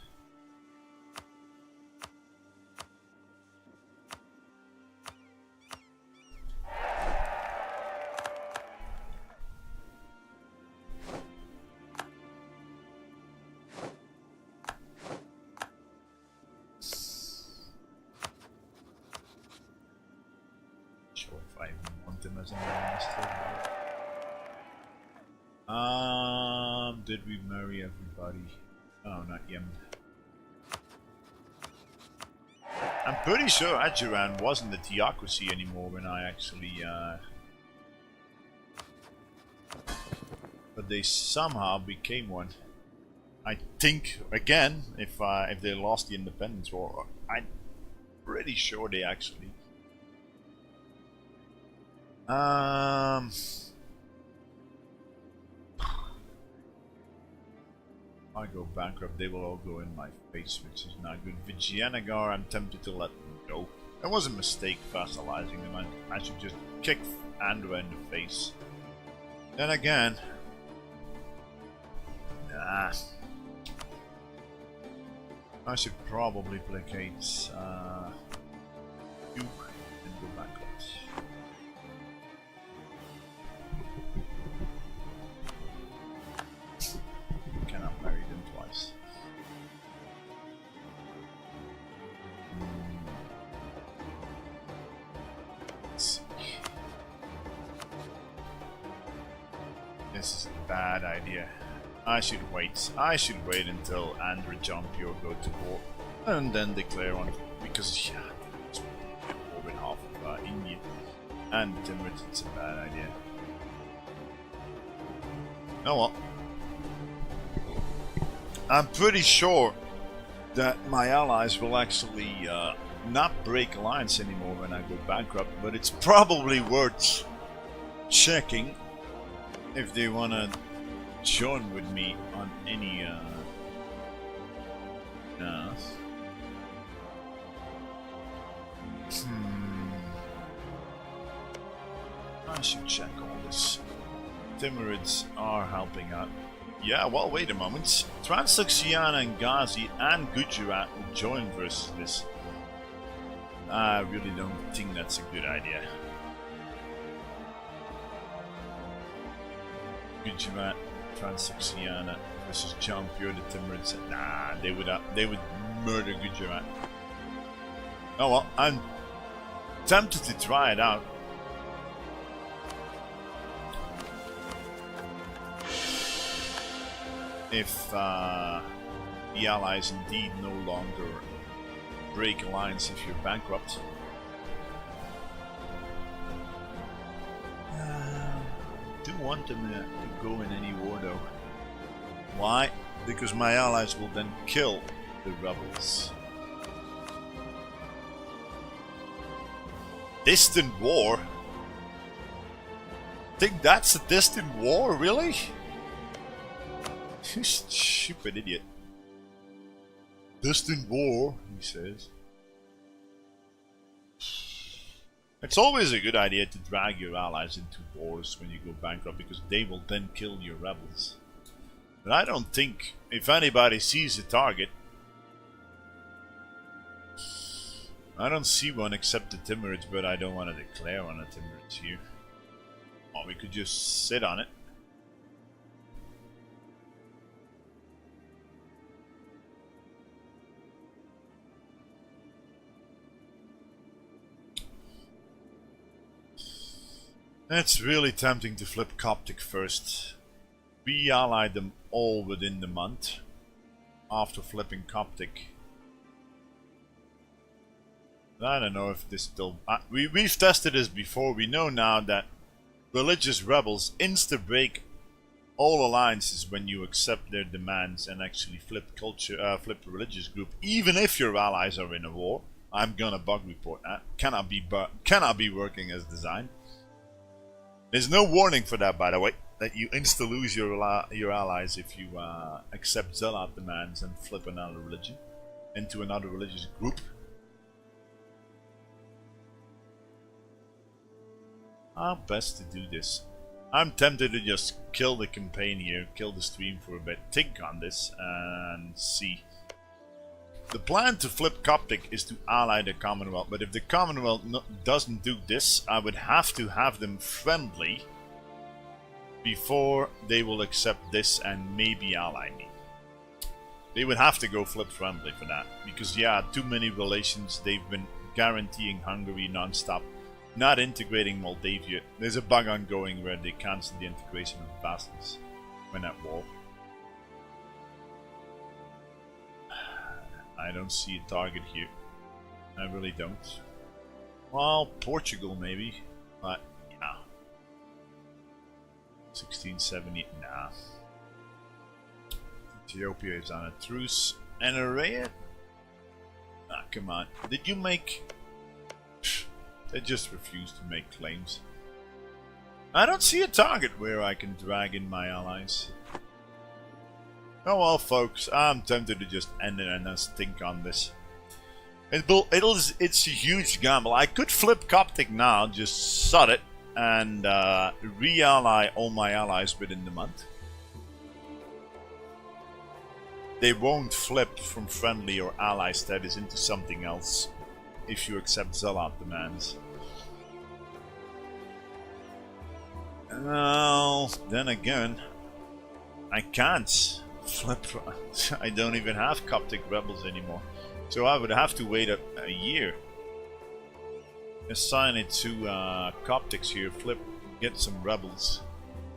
Did we marry everybody? Oh, not Yemen. I'm pretty sure Ajiran wasn't a theocracy anymore when I actually but they somehow became one. I think again, if they lost the independence war, I'm pretty sure they actually I go bankrupt, they will all go in my face, which is not good. Vijayanagar, I'm tempted to let them go. It was a mistake vassalizing them. I should just kick Andhra in the face. Then again, I should probably placate you and go bankrupt. Cannot marry them twice. Let's see. This is a bad idea. I should wait. I should wait until Andhra Jampur go to war and then declare on, because yeah, it's more than half of India and Timurids. It's a bad idea. Oh well. I'm pretty sure that my allies will actually not break alliance anymore when I go bankrupt, but it's probably worth checking if they want to join with me on any I should check all this. Timurids are helping out. Yeah, well, wait a moment. Transoxiana and Ghazi and Gujarat will join versus this. I really don't think that's a good idea. Gujarat, Transoxiana versus Jampur, the Timurids. Nah, they would murder Gujarat. Oh well, I'm tempted to try it out. If the allies indeed no longer break alliance if you're bankrupt. Do want them to go in any war though. Why? Because my allies will then kill the rebels. Distant war? Think that's a distant war, really? You stupid idiot. Distant war, he says. It's always a good idea to drag your allies into wars when you go bankrupt, because they will then kill your rebels. But I don't think, if anybody sees a target, I don't see one except the Timurids, but I don't want to declare on the Timurids here. Or we could just sit on it. It's really tempting to flip Coptic first. We allied them all within the month after flipping Coptic. I don't know if this still... we've tested this before. We know now that religious rebels insta-break all alliances when you accept their demands and actually flip flip a religious group, even if your allies are in a war. I'm gonna bug report that. Cannot be working as designed. There's no warning for that, by the way, that you insta lose your allies if you accept zealot demands and flip another religion into another religious group. How best to do this? I'm tempted to just kill the campaign here, kill the stream for a bit, think on this, and see. The plan to flip Coptic is to ally the Commonwealth, but if the Commonwealth doesn't do this, I would have to have them friendly before they will accept this and maybe ally me. They would have to go flip friendly for that, because yeah, too many relations. They've been guaranteeing Hungary non-stop, not integrating Moldavia. There's a bug ongoing where they cancel the integration of vassals when at war. I don't see a target here. I really don't. Well, Portugal maybe, but yeah. 1670, nah. Ethiopia is on a truce. And Araya? Ah, come on. Did you make... They just refuse to make claims. I don't see a target where I can drag in my allies. Oh well, folks, I'm tempted to just end it and just think on this. It's a huge gamble. I could flip Coptic now, just sod it, and re-ally all my allies within the month. They won't flip from friendly or ally status into something else if you accept zealot demands. Well, then again, I can't flip. I don't even have Coptic rebels anymore, so I would have to wait a year. Assign it to Coptics here, flip, get some rebels.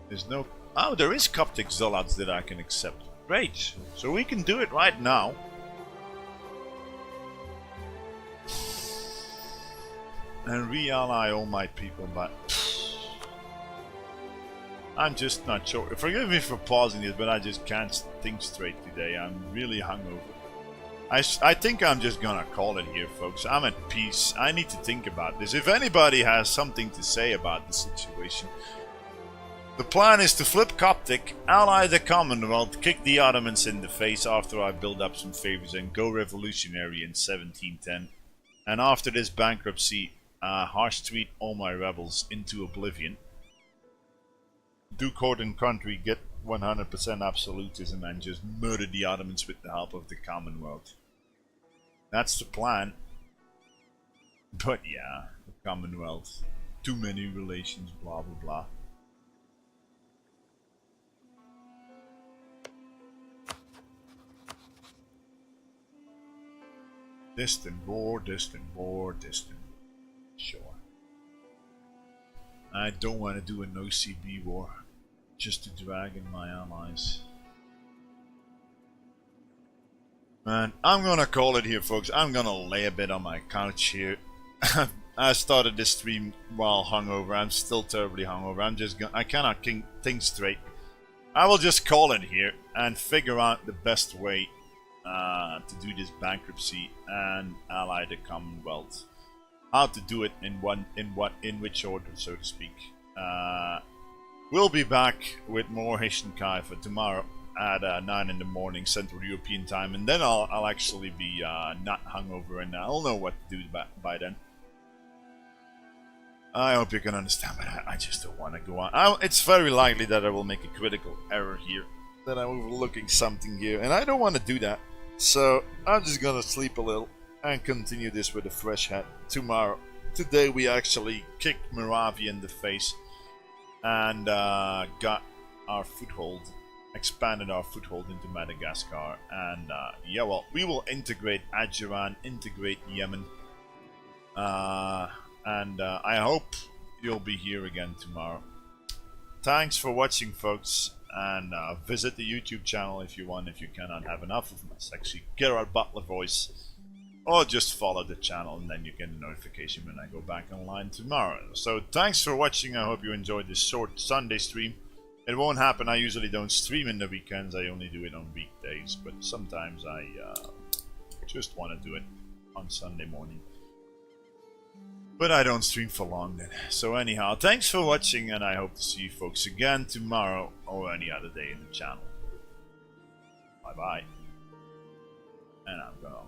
There's no... Oh, there is Coptic zealots that I can accept. Great, so we can do it right now. And re-ally all my people, but I'm just not sure. Forgive me for pausing this, but I just can't think straight today. I'm really hungover. I think I'm just gonna call it here, folks. I'm at peace. I need to think about this. If anybody has something to say about the situation. The plan is to flip Coptic, ally the Commonwealth, kick the Ottomans in the face after I build up some favors, and go revolutionary in 1710. And after this bankruptcy, harsh treat all my rebels into oblivion. Do court and country, get 100% absolutism, and just murder the Ottomans with the help of the Commonwealth. That's the plan. But yeah, the Commonwealth, too many relations, blah blah blah. Distant war, distant war, distant. Sure. I don't want to do an OCB war just to drag in my allies. And I'm gonna call it here, folks. I'm gonna lay a bit on my couch here. I started this stream while hungover. I'm still terribly hungover. I cannot think straight. I will just call it here and figure out the best way to do this bankruptcy and ally the Commonwealth. How to do it in which order, so to speak. We'll be back with more Hisn Kayfa tomorrow at 9 in the morning Central European time, and then I'll actually be not hungover, and I'll know what to do by then. I hope you can understand, but I just don't want to go on. It's very likely that I will make a critical error here, that I'm overlooking something here, and I don't want to do that. So I'm just gonna sleep a little and continue this with a fresh head tomorrow. Today we actually kicked Moravia in the face and got our foothold, expanded our foothold into Madagascar, and yeah, well, we will integrate Adjuran, integrate Yemen, and I hope you'll be here again tomorrow. Thanks for watching, folks, and visit the YouTube channel if you want, if you cannot have enough of my sexy Gerard Butler voice, or just follow the channel and then you get a notification when I go back online tomorrow. So thanks for watching. I hope you enjoyed this short Sunday stream. It won't happen. I usually don't stream in the weekends. I only do it on weekdays, but sometimes I just want to do it on Sunday morning. But I don't stream for long then. So anyhow, thanks for watching, and I hope to see you folks again tomorrow or any other day in the channel. Bye bye. And I'm gonna